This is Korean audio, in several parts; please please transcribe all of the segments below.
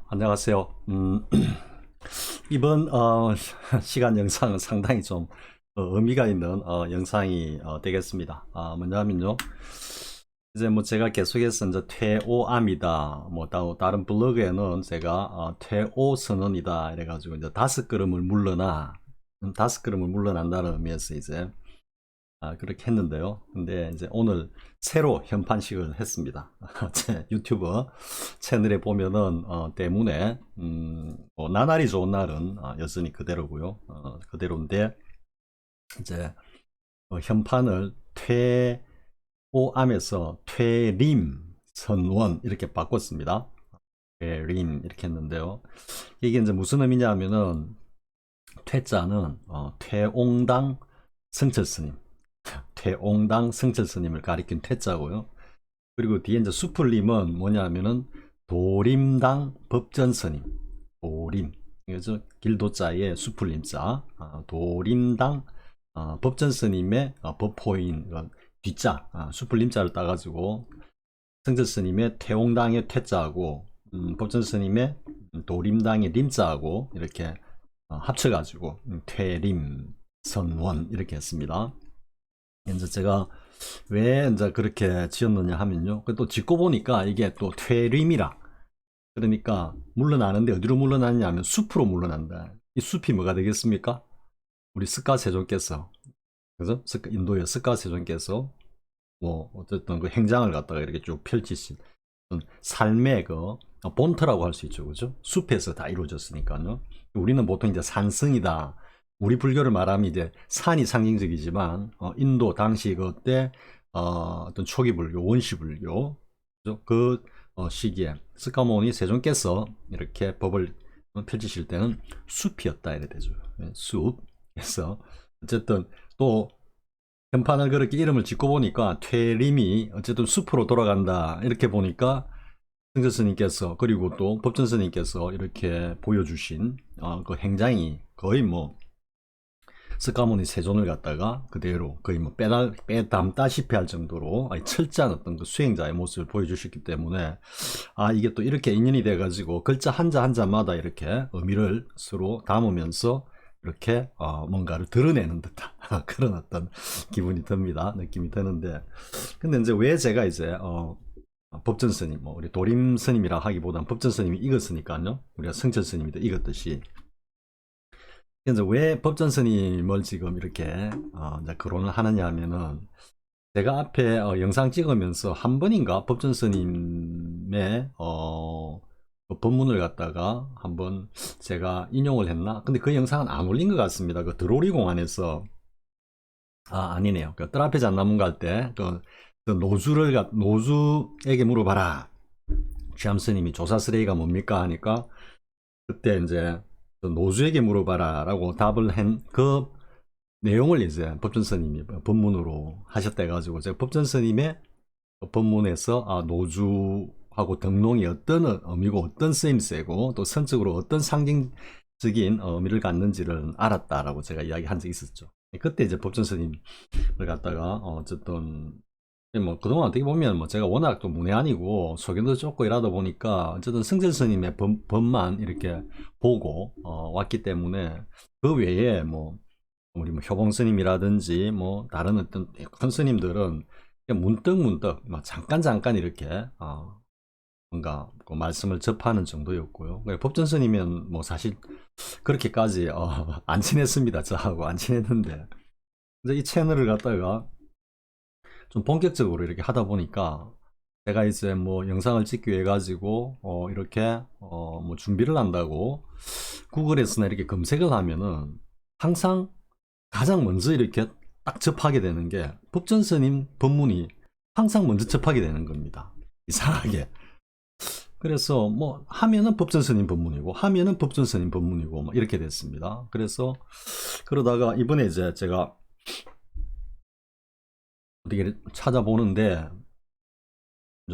안녕하세요. 이번 시간 영상은 상당히 좀 의미가 있는 영상이 되겠습니다. 뭐냐면요. 이제 뭐 제가 계속해서 이제 퇴오암이다. 뭐 다른 블로그에는 제가 퇴오 선언이다. 이래가지고 이제 5걸음을 물러나, 5걸음을 물러난다는 의미에서 이제 그렇게 했는데요. 근데 이제 오늘 새로 현판식을 했습니다. 제 유튜브 채널에 보면은 때문에 뭐 나날이 좋은 날은 여전히 그대로고요. 그대로인데 이제 현판을 퇴오암에서 퇴림 선원 이렇게 바꿨습니다. 퇴림 이렇게 했는데요. 이게 이제 무슨 의미냐 하면은 퇴자는 퇴옹당 성철스님, 퇴옹당 성철스님을 가리킨 퇴자고요. 그리고 뒤에 이제 수풀림은 뭐냐면은 도림당 법전스님, 도림, 이거죠. 길도자에 수풀림자, 도림당 법전스님의 법호인 뒷자, 수풀림자를 따가지고 성철스님의 태옹당의 퇴자하고 법전스님의 도림당의 림자하고 이렇게 합쳐가지고 퇴림 선원 이렇게 했습니다. 이제 제가 왜 이제 그렇게 지었느냐 하면요. 또 짓고 보니까 이게 또 퇴림이라. 그러니까 물러나는데 어디로 물러나느냐 하면 숲으로 물러난다. 이 숲이 뭐가 되겠습니까? 우리 스카세존께서, 그죠? 인도의 스카세존께서 뭐 어쨌든 그 행장을 갖다가 이렇게 쭉 펼치신 삶의 그 본터라고 할 수 있죠. 그죠? 숲에서 다 이루어졌으니까요. 우리는 보통 이제 산성이다. 우리 불교를 말하면 이제 산이 상징적이지만 인도 당시 그때 어떤 초기 불교, 원시 불교 그 시기에 스카모니 세존께서 이렇게 법을 펼치실 때는 숲이었다 이래 되죠. 숲. 그래서 어쨌든 또 현판을 그렇게 이름을 짓고 보니까 퇴림이 어쨌든 숲으로 돌아간다 이렇게 보니까 승재스님께서 그리고 또 법전스님께서 이렇게 보여주신 그 행장이 거의 뭐 스카모니 세존을 갖다가 그대로 거의 뭐 빼담다시피 할 정도로 철저한 어떤 그 수행자의 모습을 보여주셨기 때문에 이게 또 이렇게 인연이 돼가지고 글자 한자 한자마다 이렇게 의미를 서로 담으면서 이렇게 뭔가를 드러내는 듯한 그런 어떤 기분이 듭니다. 느낌이 드는데 근데 이제 왜 제가 이제 법전 스님, 뭐 우리 도림 스님이라 하기보다는 법전 스님이 읽었으니까요. 우리가 성철 스님이 읽었듯이 이제 왜 법전 스님을 지금 이렇게 이제 거론을 하느냐 하면은 제가 앞에 영상 찍으면서 한 번인가 법전 스님의 그 법문을 갖다가 한번 제가 인용을 했나? 근데 그 영상은 안 올린 것 같습니다. 그 드로리 공원에서 아니네요. 그 뜰 앞에 잣나문 갈 때 그 노주에게 물어봐라. 취함 스님이 조사 쓰레기가 뭡니까 하니까 그때 이제 그 노주에게 물어봐라 라고 답을 한 그 내용을 이제 법전 스님이 법문으로 하셨다 해가지고 제가 법전 스님의 법문에서 노주하고 등롱이 어떤 의미고 어떤 쓰임새고 또 선적으로 어떤 상징적인 의미를 갖는지를 알았다라고 제가 이야기한 적이 있었죠. 그때 이제 법전 스님을 갖다가 어쨌든 뭐 그동안 어떻게 보면 뭐 제가 워낙 또 문외한이고 소견도 좁고 이러다 보니까 어쨌든 승전 스님의 법만 이렇게 보고 왔기 때문에 그 외에 뭐 우리 뭐 효봉 스님이라든지 뭐 다른 어떤 큰 스님들은 그냥 문득문득 막 잠깐 이렇게 뭔가 그 말씀을 접하는 정도였고요. 법전 스님은 뭐 사실 그렇게까지 안 친했습니다. 저하고 안 친했는데 이제 이 채널을 갖다가 좀 본격적으로 이렇게 하다 보니까 제가 이제 뭐 영상을 찍기 위해 가지고 이렇게 뭐 준비를 한다고 구글에서나 이렇게 검색을 하면은 항상 가장 먼저 이렇게 딱 접하게 되는 게 법전 스님 법문이 항상 먼저 접하게 되는 겁니다. 이상하게. 그래서 뭐 하면은 법전 스님 법문이고 하면은 법전 스님 법문이고 뭐 이렇게 됐습니다. 그래서 그러다가 이번에 이제 제가 어떻게 찾아보는데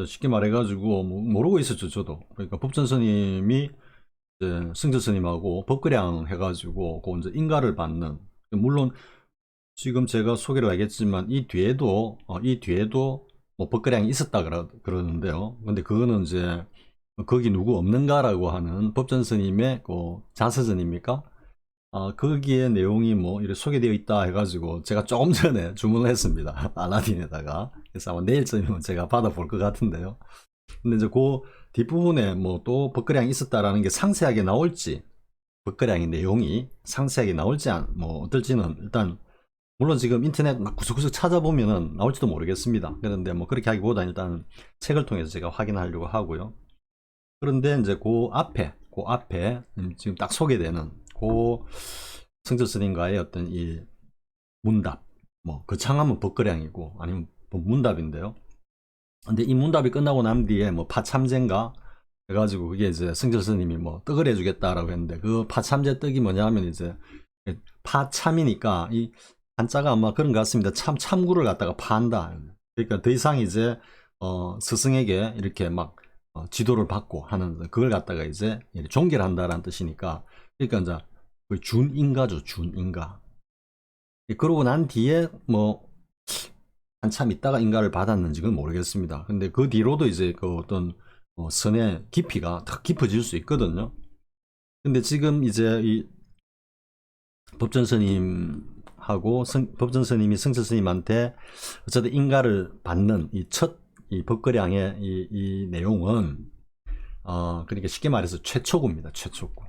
쉽게 말해가지고 뭐 모르고 있었죠 저도. 그러니까 법전 스님이 이제 승저 스님하고 법그량 해가지고 그 이제 인가를 받는, 물론 지금 제가 소개를 하겠지만 이 뒤에도 뭐 법그량이 있었다 그러는데요. 근데 그거는 이제 거기 누구 없는가라고 하는 법전 스님의 그 자서전입니까? 거기에 내용이 뭐 이렇게 소개되어 있다 해가지고 제가 조금 전에 주문을 했습니다. 알라딘에다가. 그래서 아마 내일쯤이면 제가 받아볼 것 같은데요. 근데 이제 그 뒷부분에 뭐 또 법거량이 있었다라는 게 상세하게 나올지, 법거량의 내용이 상세하게 나올지 뭐 어떨지는 일단 물론 지금 인터넷 막 구석구석 찾아보면은 나올지도 모르겠습니다. 그런데 뭐 그렇게 하기보다 일단 책을 통해서 제가 확인하려고 하고요. 그런데 이제 그 앞에 지금 딱 소개되는 그 성철 스님과의 어떤 이 문답, 뭐 거창하면 법거량이고 아니면 뭐 문답인데요. 근데 이 문답이 끝나고 난 뒤에 뭐 파참제인가 해가지고 그게 이제 성철 스님이 뭐 떡을 해주겠다라고 했는데 그 파참제 떡이 뭐냐면 이제 파참이니까 이 한자가 아마 그런 것 같습니다. 참구를 갖다가 파한다. 그러니까 더 이상 이제 스승에게 이렇게 막 지도를 받고 하는 그걸 갖다가 이제 종결한다라는 뜻이니까 그러니까 이제 그 준인가죠. 준인가. 그러고 난 뒤에 뭐 한참 있다가 인가를 받았는지 는 모르겠습니다. 근데 그 뒤로도 이제 그 어떤 선의 깊이가 더 깊어질 수 있거든요. 근데 지금 이제 이 법전 스님하고 법전 스님이 성철 스님한테 어쨌든 인가를 받는 이 첫 이 법거량의 이 내용은 그러니까 쉽게 말해서 최초구입니다. 최초구.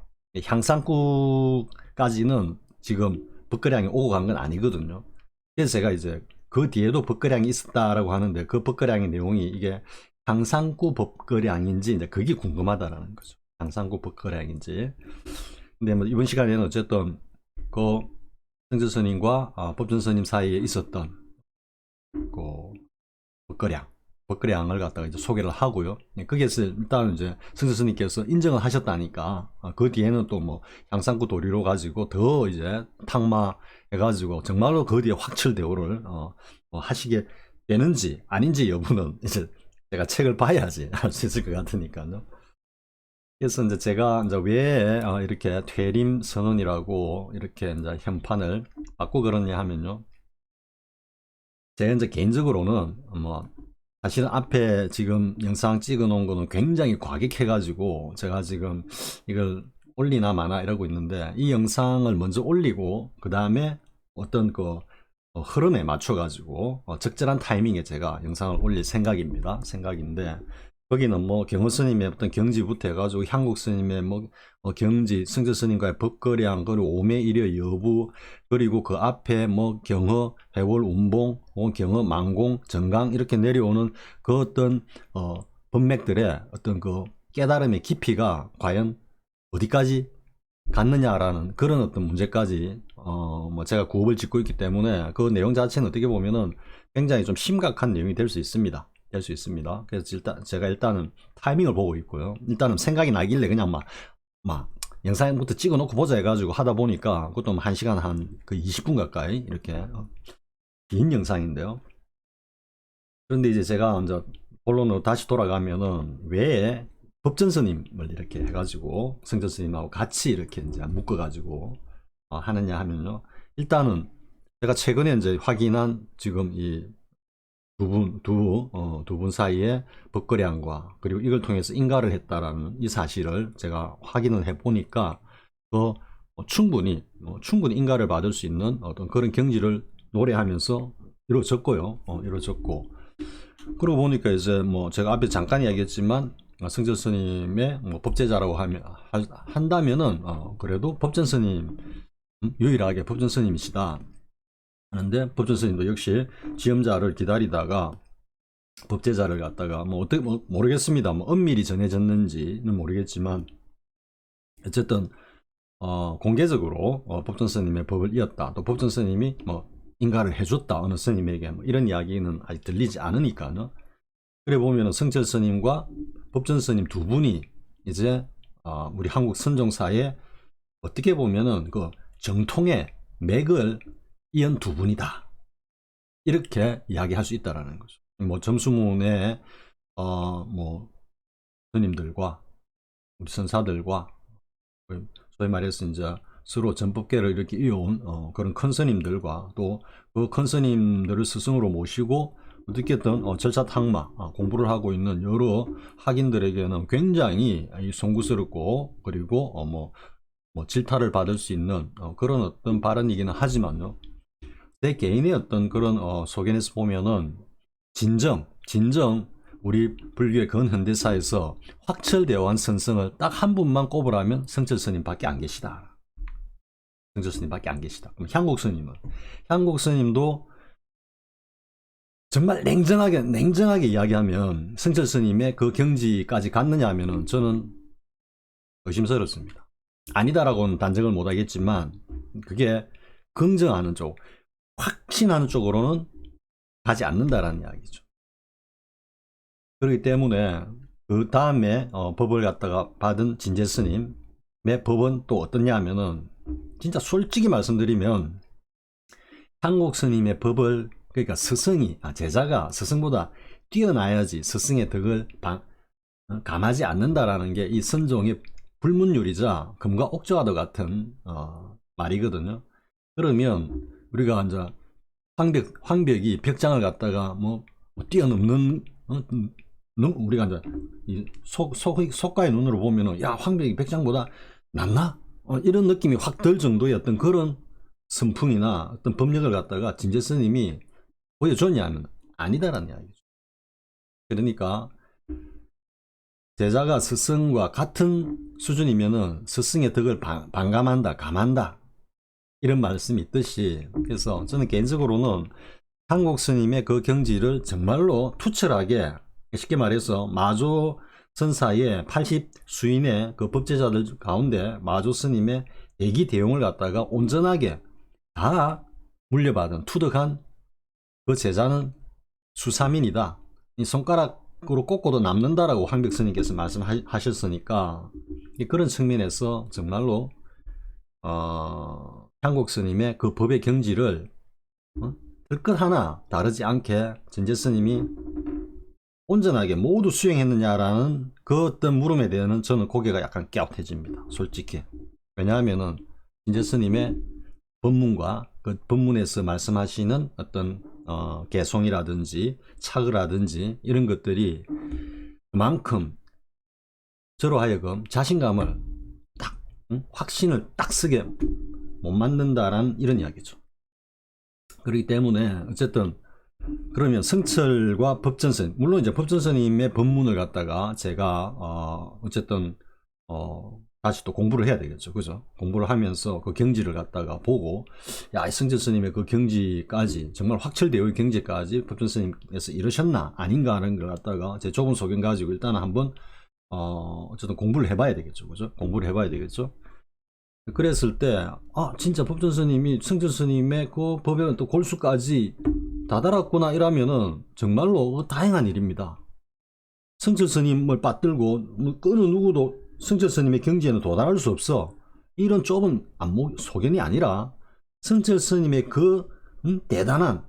향상구까지는 지금 법거량이 오고 간 건 아니거든요. 그래서 제가 이제 그 뒤에도 법거량이 있었다라고 하는데 그 법거량의 내용이 이게 향상구 법거량인지 이제 그게 궁금하다라는 거죠. 향상구 법거량인지. 근데 뭐 이번 시간에는 어쨌든 그 성철 스님과 법전 스님 사이에 있었던 그 법거량을 갖다가 이제 소개를 하고요. 거기에서 일단 이제 성철 스님께서 인정을 하셨다니까 그 뒤에는 또 뭐 향상구 도리로 가지고 더 이제 탁마 해가지고 정말로 그 뒤에 확철대오를 뭐 하시게 되는지 아닌지 여부는 이제 제가 책을 봐야지 알 수 있을 것 같으니까요. 그래서 이제 제가 이제 왜 이렇게 퇴림 선언이라고 이렇게 이제 현판을 바꾸 그러냐 하면요. 제가 이제 개인적으로는 뭐 사실은 앞에 지금 영상 찍어 놓은 거는 굉장히 과격해가지고 제가 지금 이걸 올리나 마나 이러고 있는데 이 영상을 먼저 올리고 그 다음에 어떤 그 흐름에 맞춰가지고 적절한 타이밍에 제가 영상을 올릴 생각인데 거기는 뭐 경호 스님의 어떤 경지부터 해가지고 향국 스님의 뭐 경지, 성철 스님과의 법거량, 그리고 오매 일여 여부, 그리고 그 앞에 뭐 경허, 회월, 운봉, 혹은 경허, 망공, 정강 이렇게 내려오는 그 어떤 법맥들의 어떤 그 깨달음의 깊이가 과연 어디까지 갔느냐라는 그런 어떤 문제까지 뭐 제가 구업을 짓고 있기 때문에 그 내용 자체는 어떻게 보면은 굉장히 좀 심각한 내용이 될 수 있습니다. 그래서 일단 제가 일단은 타이밍을 보고 있고요. 일단은 생각이 나길래 그냥 막 영상부터 찍어 놓고 보자 해가지고 하다 보니까 그것도 1시간 한 그 20분 가까이 이렇게 긴 영상인데요. 그런데 이제 제가 이제 본론으로 다시 돌아가면은 왜 법전 스님을 이렇게 해가지고 성전 스님하고 같이 이렇게 이제 묶어가지고 하느냐 하면요. 일단은 제가 최근에 이제 확인한 지금 이 두 분 사이에 법거량과 그리고 이걸 통해서 인가를 했다라는 이 사실을 제가 확인을 해 보니까 충분히 인가를 받을 수 있는 어떤 그런 경지를 노래하면서 이루어졌고요. 이루어졌고 그러고 보니까 이제 뭐 제가 앞에 잠깐 이야기했지만 성철 스님의 뭐 법제자라고 한다면은 그래도 법전 스님 유일하게 법전 스님이시다. 하는데 법전 스님도 역시 지엄자를 기다리다가 법제자를 갖다가 뭐 어떻게 뭐 모르겠습니다. 뭐 엄밀히 전해졌는지는 모르겠지만 어쨌든 공개적으로 법전 스님의 법을 이었다. 또 법전 스님이 뭐 인가를 해줬다. 어느 스님에게 뭐 이런 이야기는 아직 들리지 않으니까요. 그래 보면은 성철 스님과 법전 스님 두 분이 이제 우리 한국 선종사에 어떻게 보면은 그 정통의 맥을 이은 두 분이다. 이렇게 이야기할 수 있다라는 거죠. 뭐 점수문의 뭐 스님들과 우리 선사들과 소위 말해서 이제 서로 전법계를 이렇게 이어온 그런 큰 스님들과 또 그 큰 스님들을 스승으로 모시고 어떻게든 절차 탁마 공부를 하고 있는 여러 학인들에게는 굉장히 송구스럽고 그리고 뭐 질타를 받을 수 있는 그런 어떤 발언이기는 하지만요. 내 개인의 어떤 그런 소견에서 보면은 진정 우리 불교의 근현대사에서 확철대오한 선성을 딱 한 분만 꼽으라면 성철 스님밖에 안 계시다. 성철 스님밖에 안 계시다. 그럼 향국 스님은? 향국 스님도 정말 냉정하게 이야기하면 성철 스님의 그 경지까지 갔느냐 하면은 저는 의심스럽습니다. 아니다라고는 단정을 못 하겠지만 그게 긍정하는 쪽, 확신하는 쪽으로는 가지 않는다라는 이야기죠. 그렇기 때문에 그 다음에 법을 갖다가 받은 진제 스님의 법은 또 어떻냐 하면은 진짜 솔직히 말씀드리면 향국 스님의 법을 그러니까 스승이 제자가 스승보다 뛰어나야지 스승의 덕을 감하지 않는다라는 게 이 선종의 불문율이자 금과 옥조와도 같은 말이거든요. 그러면 우리가 이제 황벽이 벽장을 갖다가 뭐 뛰어넘는 우리가 이제 속가의 눈으로 보면은 야 황벽이 벽장보다 낫나? 이런 느낌이 확 들 정도의 어떤 그런 선풍이나 어떤 법력을 갖다가 진제 스님이 보여줬냐면 아니다라는 이야기죠. 그러니까 제자가 스승과 같은 수준이면은 스승의 덕을 감한다 이런 말씀이 있듯이, 그래서 저는 개인적으로는 한국 스님의 그 경지를 정말로 투철하게, 쉽게 말해서 마조 선사의 80수인의 그 법제자들 가운데 마조 스님의 대기 대용을 갖다가 온전하게 다 물려받은 투득한 그 제자는 수사민이다. 이 손가락으로 꽂고도 남는다라고 황벽 스님께서 말씀하셨으니까 그런 측면에서 정말로 향국 스님의 그 법의 경지를 들것 하나 다르지 않게 진제 스님이 온전하게 모두 수행했느냐라는 그 어떤 물음에 대해서는 저는 고개가 약간 깨끗해집니다. 솔직히. 왜냐하면은 진제 스님의 법문과 그 법문에서 말씀하시는 어떤 개송이라든지 차그라든지 이런 것들이 그만큼 저로 하여금 자신감을 딱 확신을 딱 쓰게 못 만든다라는 이런 이야기죠. 그렇기 때문에 어쨌든 그러면 성철과 법전스님, 물론 이제 법전스님의 법문을 갖다가 제가 어쨌든 다시 또 공부를 해야 되겠죠. 그죠? 공부를 하면서 그 경지를 갖다가 보고, 야, 성철 스님의 그 경지까지, 정말 확철대오의 경지까지 법전 스님께서 이러셨나? 아닌가 하는 걸 갖다가 제 좁은 소견 가지고 일단 한번, 어쨌든 공부를 해봐야 되겠죠. 그죠? 공부를 해봐야 되겠죠. 그랬을 때, 진짜 법전 스님이 성철 스님의 그 법에 또 골수까지 다다랐구나 이러면은 정말로 다행한 일입니다. 성철 스님을 받들고, 뭐, 어느 누구도 성철 스님의 경지에는 도달할 수 없어. 이런 좁은 소견이 아니라 성철 스님의 그 대단한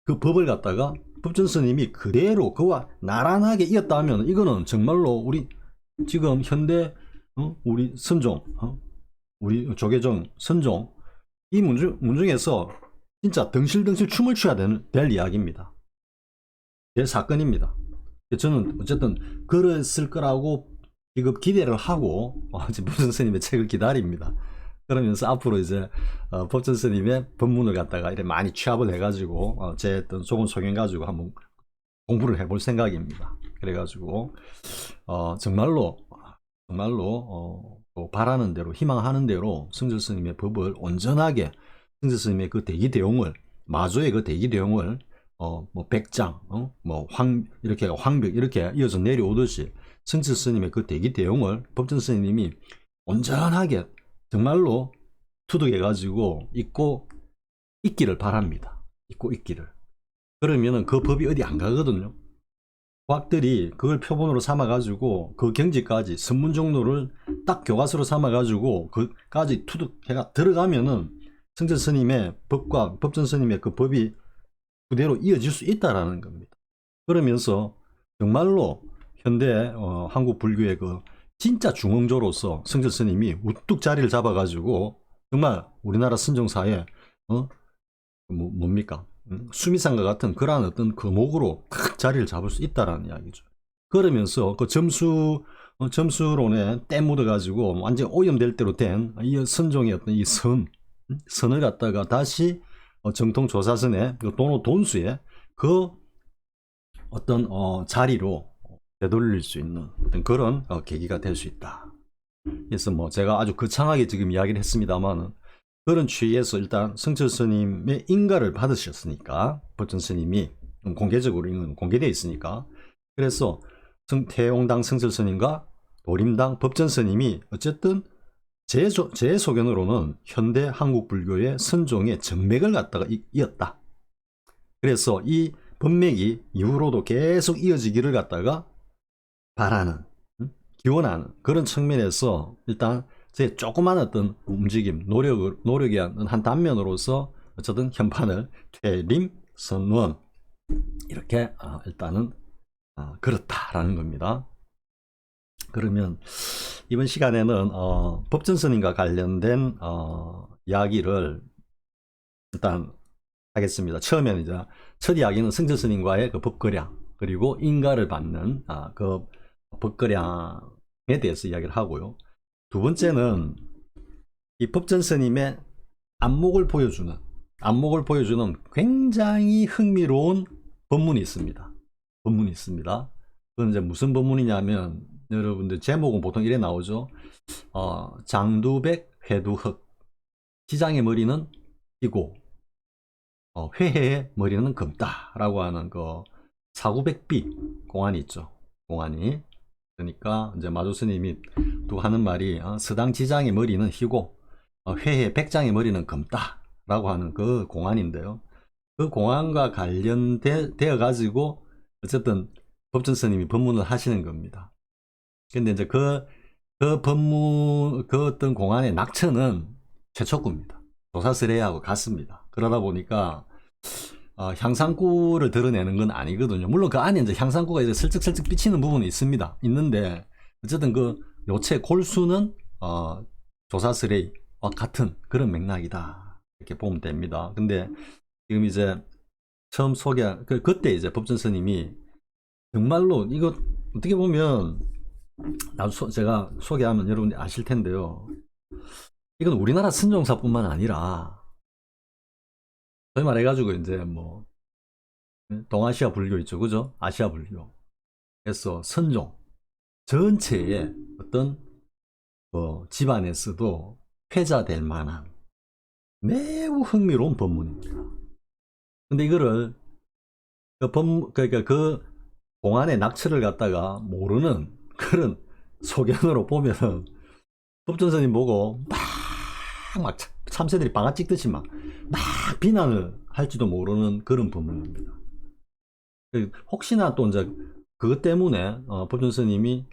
그 법을 갖다가 법전 스님이 그대로 그와 나란하게 이었다 하면 이거는 정말로 우리 지금 현대 우리 선종 우리 조계종 선종 이 문중에서 진짜 덩실덩실 춤을 춰야 될 이야기입니다. 될 사건입니다. 저는 어쨌든 그랬을 거라고 지금 기대를 하고 법전 스님의 책을 기다립니다. 그러면서 앞으로 이제 법전 스님의 법문을 갖다가 이렇게 많이 취합을 해가지고 제 어떤 좁은 소견 가지고 한번 공부를 해볼 생각입니다. 그래가지고 정말로 바라는 대로 이망하는 대로 성철 스님의 법을 온전하게 성철 스님의 그 대기 대용을 마조의 그 대기 대용을 뭐 백장 이렇게 황벽 이렇게 이어서 내려오듯이 성철 스님의 그 대기 대용을 법전 스님이 온전하게 정말로 투득해가지고 있고 있기를 바랍니다. 있고 있기를. 그러면은 그 법이 어디 안 가거든요. 과학들이 그걸 표본으로 삼아가지고 그 경지까지 선문 종로를 딱 교과서로 삼아가지고 그까지 투득해가 들어가면은 성철 스님의 법과 법전 스님의 그 법이 그대로 이어질 수 있다라는 겁니다. 그러면서 정말로 현대 한국 불교의 그 진짜 중흥조로서 성철 스님이 우뚝 자리를 잡아가지고 정말 우리나라 선종사에 뭡니까 수미상과 같은 그러한 어떤 거목으로 탁 자리를 잡을 수 있다라는 이야기죠. 그러면서 그 점수론에 때 묻어가지고 완전 오염될 대로 된 이 선종의 어떤 이 선을 갖다가 다시 정통 조사선의 그 돈수의 그 어떤 자리로 되돌릴 수 있는 어떤 그런 계기가 될 수 있다. 그래서 뭐 제가 아주 거창하게 지금 이야기를 했습니다만 그런 취지에서 일단 성철 스님의 인가를 받으셨으니까 법전 스님이 공개적으로 이건 공개되어 있으니까 그래서 태용당 성철 스님과 도림당 법전 스님이 어쨌든 제 소견으로는 현대 한국 불교의 선종의 정맥을 갖다가 이었다. 그래서 이 법맥이 이후로도 계속 이어지기를 갖다가 바라는, 기원하는 그런 측면에서 일단 제 조그만 어떤 움직임, 노력의 한 단면으로서 어쨌든 현판을 퇴림, 선원 이렇게 일단은 그렇다라는 겁니다. 그러면 이번 시간에는 법전선임과 관련된 이야기를 일단 하겠습니다. 처음에는 이제 첫 이야기는 성전스님과의 그 법거량 그리고 인가를 받는 그 법거량에 대해서 이야기를 하고요. 두 번째는 이 법전스님의 안목을 보여주는 굉장히 흥미로운 법문이 있습니다. 그건 이제 무슨 법문이냐면 여러분들 제목은 보통 이래 나오죠. 장두백 회두흑 시장의 머리는 이고 회해의 머리는 검다라고 하는 그 사구백비 공안이 있죠. 공안이 그러니까 이제 마조스님이 또 하는 말이 서당 지장의 머리는 희고 회해 백장의 머리는 검다라고 하는 그 공안인데요. 그 공안과 관련되어 가지고 어쨌든 법전 스님이 법문을 하시는 겁니다. 근데 이제 그 법문 그 어떤 공안의 낙처는 최초급입니다. 조사스레하고 같습니다. 그러다 보니까 향상구를 드러내는 건 아니거든요. 물론 그 안에 이제 향상구가 이제 슬쩍슬쩍 비치는 부분이 있습니다. 있는데 어쨌든 그 요체 골수는 조사스레와 같은 그런 맥락이다. 이렇게 보면 됩니다. 근데 지금 이제 처음 그때 이제 법전 스님이 정말로 이거 어떻게 보면 제가 소개하면 여러분들이 아실 텐데요. 이건 우리나라 선종사뿐만 아니라 소위 말해가지고 이제 뭐 동아시아 불교 있죠, 그죠? 아시아 불교. 그래서 선종 전체의 어떤 집안에서도 회자될 만한 매우 흥미로운 법문입니다. 근데 이거를 그러니까 그 공안의 낙처를 갖다가 모르는 그런 소견으로 보면은 법전선님 보고 막 참새들이 방아 찍듯이 막 비난을 할지도 모르는 그런 법문입니다. 혹시나 또 이제 그것 때문에 법전선님이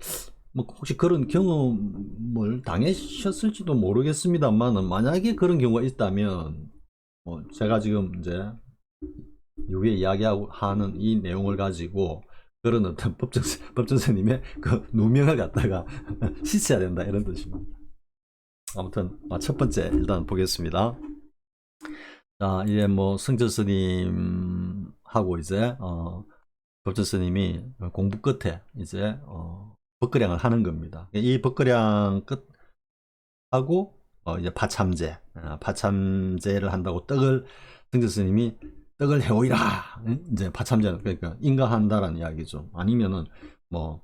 뭐 혹시 그런 경험을 당하셨을지도 모르겠습니다만은 만약에 그런 경우가 있다면 제가 지금 이제 이후에 이야기하는 이 내용을 가지고 그런 어떤 법전선님의 그 누명을 갖다가 씻어야 된다 이런 뜻입니다. 아무튼 첫 번째 일단 보겠습니다. 자, 이제 뭐 성철 스님하고 이제 법전 스님이 공부 끝에 이제 법거량을 하는 겁니다. 이 법거량 끝하고 이제 파참제를 한다고 성철 스님이 떡을 해오이라 이제 파참제 그러니까 인가한다라는 이야기죠. 아니면은 뭐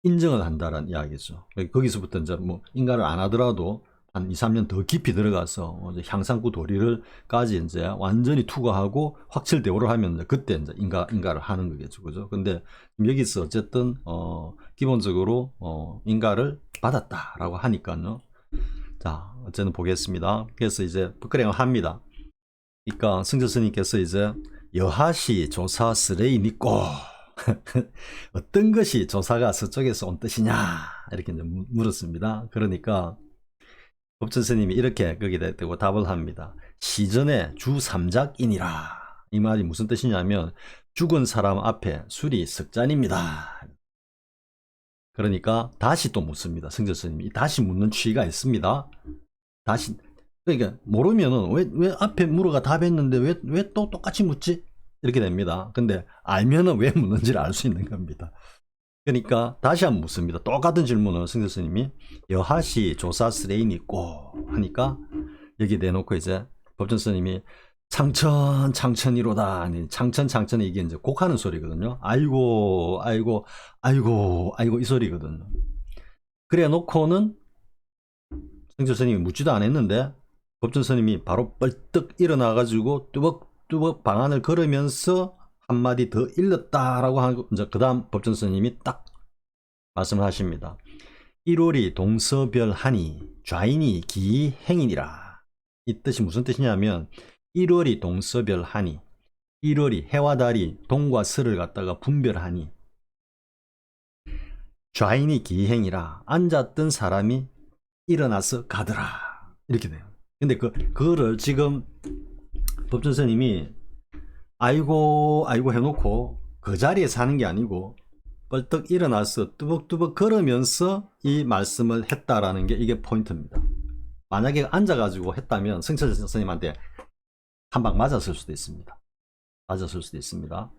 인정을 한다라는 이야기죠. 거기서부터 이제 뭐 인가를 안 하더라도 한 2, 3년 더 깊이 들어가서 이제 향상구 도리를까지 이제 완전히 투과하고 확철대오를 하면 이제 그때 이제 인가를 하는 거겠죠. 그죠? 근데 여기서 어쨌든 기본적으로 인가를 받았다라고 하니까요. 자, 어쨌든 보겠습니다. 그래서 이제 법거량을 합니다. 그러니까 성철 스님께서 이제 여하시 조사 스레이 믿고 어떤 것이 조사가 서쪽에서 온 뜻이냐 이렇게 이제 물었습니다. 그러니까 법전 스님이 이렇게 거기다 대고 답을 합니다. 시전에 주삼작이니라. 이 말이 무슨 뜻이냐면 죽은 사람 앞에 술이 석 잔입니다. 그러니까 다시 또 묻습니다. 성철 스님이 다시 묻는 취지가 있습니다. 다시 그러니까 모르면은 왜 앞에 물어가 답했는데 왜 또 똑같이 묻지? 이렇게 됩니다. 근데 알면은 왜 묻는지를 알 수 있는 겁니다. 그러니까 다시 한번 묻습니다. 똑같은 질문을 승재 스님이 여하시 조사 스레인이 있고 하니까 여기 내놓고 이제 법전 스님이 창천 창천이로다. 아니, 창천 창천이 이게 이제 곡하는 소리거든요. 아이고 아이고 아이고 아이고 이 소리거든요. 그래 놓고는 승재 스님이 묻지도 않았는데 법전 스님이 바로 벌떡 일어나가지고 뚜벅뚜벅 방안을 걸으면서 한마디 더 일렀다라고 하고 이제 그 다음 법전 스님이 딱 말씀을 하십니다. 1월이 동서별하니 좌인이 기행이니라. 이 뜻이 무슨 뜻이냐면 1월이 동서별하니 1월이 해와 달이 동과 서를 갖다가 분별하니 좌인이 기행이라 앉았던 사람이 일어나서 가더라. 이렇게 돼요. 근데 그거를 지금 법전 스님이 아이고 아이고 해놓고 그 자리에 사는 게 아니고 벌떡 일어나서 뚜벅뚜벅 걸으면서 이 말씀을 했다라는 게 이게 포인트입니다. 만약에 앉아가지고 했다면 승철 선생님한테 한 방 맞았을 수도 있습니다. 맞았을 수도 있습니다.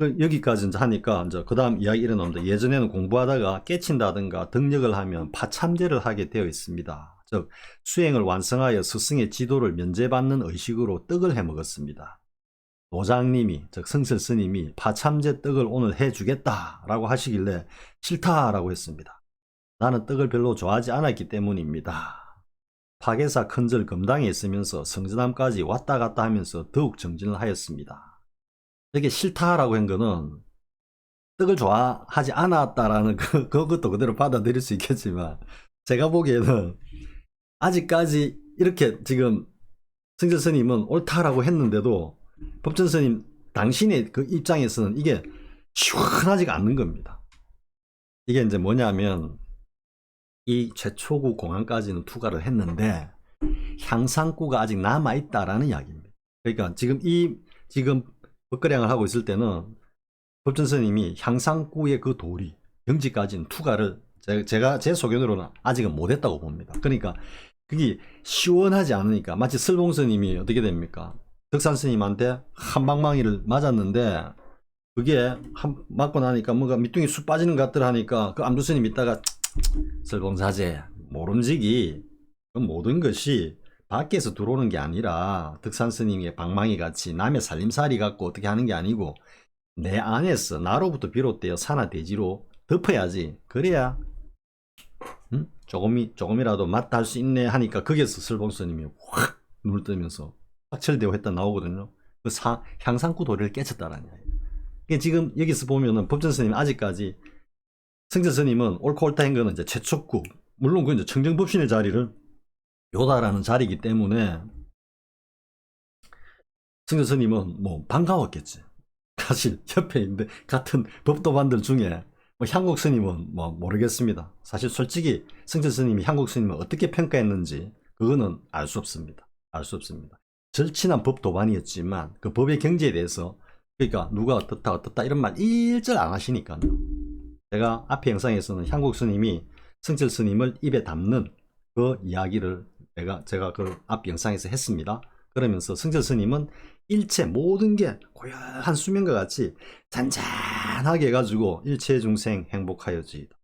여기까지 이제 하니까 이제 그 다음 이야기 일어납니다. 예전에는 공부하다가 깨친다든가 등력을 하면 파참제를 하게 되어 있습니다. 즉 수행을 완성하여 스승의 지도를 면제받는 의식으로 떡을 해 먹었습니다. 노장님이 즉 성철 스님이 파참제 떡을 오늘 해주겠다 라고 하시길래 싫다라고 했습니다. 나는 떡을 별로 좋아하지 않았기 때문입니다. 파괴사 큰절 금당에 있으면서 성전함까지 왔다 갔다 하면서 더욱 정진을 하였습니다. 이게 싫다라고 한 거는 떡을 좋아하지 않았다라는 그것도 그대로 받아들일 수 있겠지만 제가 보기에는 아직까지 이렇게 지금 승철 스님은 옳다라고 했는데도 법전 스님 당신의 그 입장에서는 이게 시원하지가 않는 겁니다. 이게 이제 뭐냐면 이 최초구 공안까지는 투과를 했는데 향상구가 아직 남아있다라는 이야기입니다. 그러니까 지금 법거량을 하고 있을 때는 법전 스님이 향상구의 그 도리 경지까지는 투과를 제가 제 소견으로는 아직은 못했다고 봅니다. 그러니까 그게 시원하지 않으니까 마치 설봉 스님이 어떻게 됩니까? 덕산 스님한테 한방망이를 맞았는데 그게 맞고 나니까 뭔가 밑둥이 쑥 빠지는 것 같더라 하니까 그 암두 스님 있다가 설봉사제 모름지기 모든 것이 밖에서 들어오는 게 아니라 덕산 스님의 방망이 같이 남의 살림살이 갖고 어떻게 하는 게 아니고 내 안에서 나로부터 비롯되어 산하 대지로 덮어야지. 그래야 조금이라도 맞다 할 수 있네 하니까 거기에서 설봉 스님이 확 눈을 뜨면서 확철대오 했다 나오거든요. 그 향상구 도리를 깨쳤다라는 이야기. 지금 여기서 보면은 법전 스님 아직까지 승철 스님은 옳고 옳다 한 거는 이제 최초구 물론 그 이제 청정법신의 자리를 요다라는 자리이기 때문에 승철 스님은 뭐 반가웠겠지. 사실 옆에 있는데 같은 법도반들 중에 뭐 향국 스님은 뭐 모르겠습니다. 사실 솔직히 승철 스님이 향국 스님을 어떻게 평가했는지 그거는 알 수 없습니다. 알 수 없습니다. 절친한 법도반이었지만 그 법의 경지에 대해서 그러니까 누가 어떻다 이런 말 일절 안 하시니까 제가 앞에 영상에서는 향국 스님이 승철 스님을 입에 담는 그 이야기를 제가 그 앞 영상에서 했습니다. 그러면서 승철 스님은 일체 모든 게 고요한 수면과 같이 잔잔하게 해가지고 일체 중생 행복하여지이다.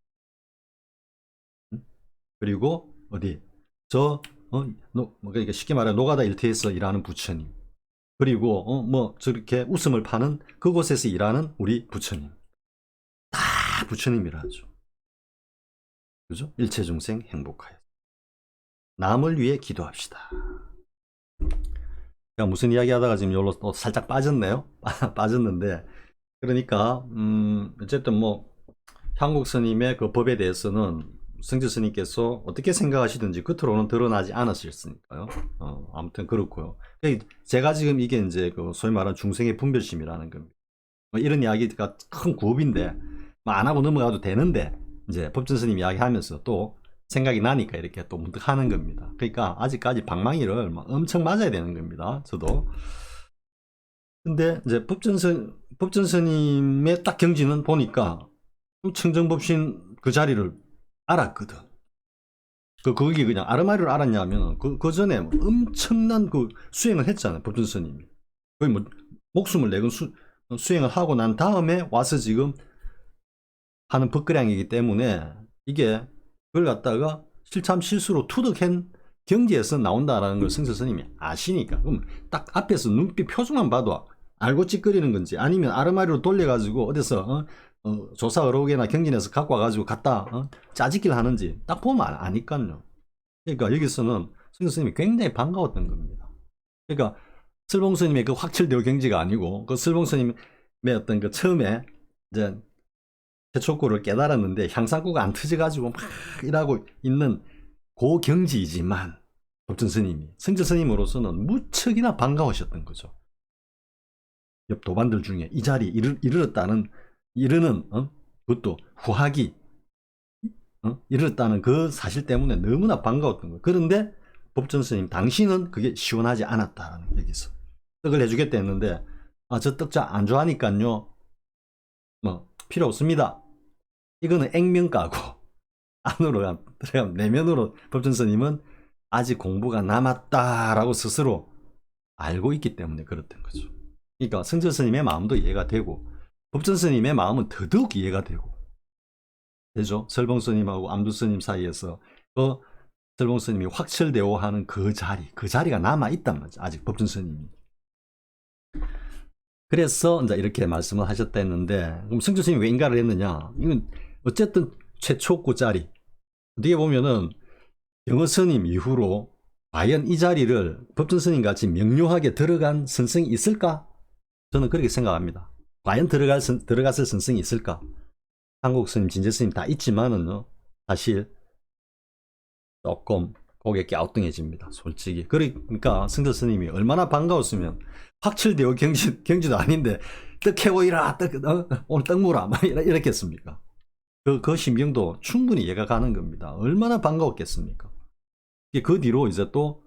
그리고 어디 그러니까 쉽게 말해 노가다 일터에서 일하는 부처님 그리고 뭐 저렇게 웃음을 파는 그곳에서 일하는 우리 부처님 다 부처님이라 하죠. 그죠? 일체 중생 행복하여 남을 위해 기도합시다. 무슨 이야기 하다가 지금 여기로 또 살짝 빠졌네요. 빠졌는데 그러니까 어쨌든 뭐 향국 스님의 그 법에 대해서는 승재 스님께서 어떻게 생각하시든지 겉으로는 드러나지 않으셨으니까요. 아무튼 그렇고요. 제가 지금 이게 이제 그 소위 말하는 중생의 분별심이라는 겁니다. 뭐 이런 이야기가 큰 구업인데 뭐 안 하고 넘어가도 되는데 이제 법전 스님 이야기하면서 또 생각이 나니까 이렇게 또 문득 하는 겁니다. 그러니까 아직까지 방망이를 막 엄청 맞아야 되는 겁니다. 저도. 근데 이제 법전 스님의 딱 경지는 보니까 청정법신 그 자리를 알았거든. 거기 그냥 아르마리를 알았냐면 그 전에 뭐 엄청난 그 수행을 했잖아요. 법준 스님이. 거의 뭐 목숨을 내건 수행을 하고 난 다음에 와서 지금 하는 법그량이기 때문에 이게 그걸 갖다가 실참 실수로 투득한 경지에서 나온다라는 걸 승철 스님이 아시니까 그럼 딱 앞에서 눈빛 표정만 봐도 알고 찌끄리는 건지 아니면 아르마리로 돌려가지고 어디서 조사 어록이나 경진에서 갖고 와가지고 갖다 짜집기를 하는지 딱 보면 아니까요. 그러니까 여기서는 승철 스님이 굉장히 반가웠던 겁니다. 그러니까 슬봉 스님의 그 확철대오 경지가 아니고 그 슬봉 스님의 어떤 그 처음에 이제 태초구를 깨달았는데 향상구가 안 터져가지고 막 일하고 있는 그 경지이지만 법준 스님이 승철 스님으로서는 무척이나 반가우셨던 거죠. 옆 도반들 중에 이 자리에 이르는 그것도 후하기 이르렀다는 그 사실 때문에 너무나 반가웠던 거예요. 그런데 법준 스님 당신은 그게 시원하지 않았다라는 여기서 떡을 해주겠다 했는데 저 떡자 안 좋아하니까요 뭐 필요 없습니다. 이거는 액면가고 안으로 들어가면 내면으로 법준 스님은 아직 공부가 남았다라고 스스로 알고 있기 때문에 그렇던 거죠. 그러니까 승철 스님의 마음도 이해가 되고 법준 스님의 마음은 더더욱 이해가 되고 되죠. 설봉 스님하고 암두 스님 사이에서 그 설봉 스님이 확철대오 하는 그 자리가 남아 있단 말이죠. 아직 법준 스님이. 그래서 이제 이렇게 말씀을 하셨다 했는데 그럼 승철 스님이 왜 인가를 했느냐? 이건 어쨌든 최초구 자리. 어떻게 보면은 영어 스님 이후로 과연 이 자리를 법준 스님 같이 명료하게 들어간 선생이 있을까? 저는 그렇게 생각합니다. 과연 들어갔을 선생이 있을까? 한국 스님, 진제 스님 다 있지만은요, 사실 조금 고개 갸우뚱해집니다. 솔직히. 그러니까 승철 스님이 얼마나 반가웠으면 확철대오 경지도 아닌데 떡 해오이라, 오늘 떡 물어 이렇게 했습니까? 그 심경도 충분히 이해가 가는 겁니다. 얼마나 반가웠겠습니까? 그 뒤로 이제 또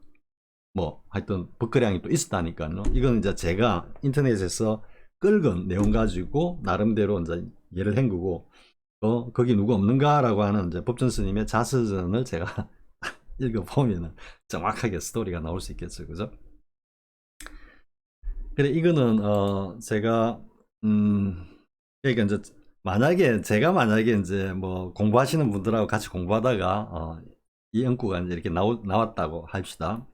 뭐 하여튼 법거량이 또 있었다니까요. 이건 이제 제가 인터넷에서 끌건 내용 가지고 나름대로 이제 예를 한 거고 거기 누구 없는가라고 하는 이제 법준 스님의 자서전을 제가 읽어보면 정확하게 스토리가 나올 수 있겠죠. 그죠? 그래, 이거는, 제가, 그러니까 이제, 제가 만약에 이제 뭐 공부하시는 분들하고 같이 공부하다가, 이 연구가 이제 이렇게 나왔다고 합시다.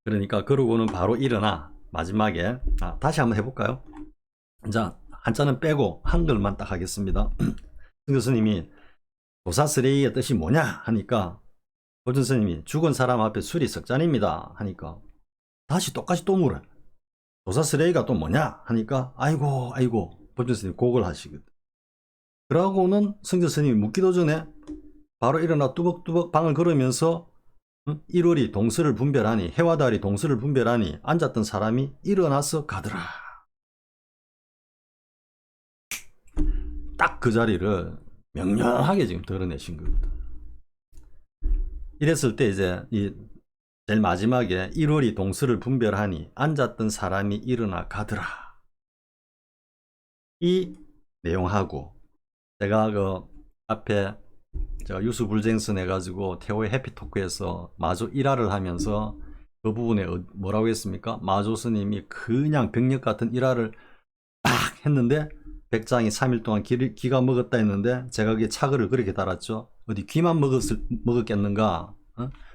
그러니까, 그러고는 바로 일어나, 마지막에, 다시 한번 해볼까요? 자, 한자는 빼고 한글만 딱 하겠습니다. 교수님이 도사스레이의 뜻이 뭐냐 하니까 법준 스님이 죽은 사람 앞에 술이 석 잔입니다 하니까 다시 똑같이 또 물어요. 도사스레이가 또 뭐냐 하니까 아이고 법준 스님이 곡을 하시거든. 그러고는 승철 스님이 묻기도 전에 바로 일어나 뚜벅뚜벅 방을 걸으면서 1월이 동서를 분별하니 해와 달이 동서를 분별하니 앉았던 사람이 일어나서 가더라. 딱 그 자리를 명료하게 지금 드러내신 겁니다. 이랬을 때 이제 제일 마지막에 1월이 동서를 분별하니 앉았던 사람이 일어나 가더라. 이 내용하고 제가 그 앞에 제가 유수불쟁선 해가지고 태호의 해피토크에서 마조 1화를 하면서 그 부분에 뭐라고 했습니까? 마조 스님이 그냥 병력 같은 1화를 딱 했는데 백장이 3일 동안 기가 먹었다 했는데 제가 그게 차글을 그렇게 달았죠. 어디 귀만 먹었겠는가?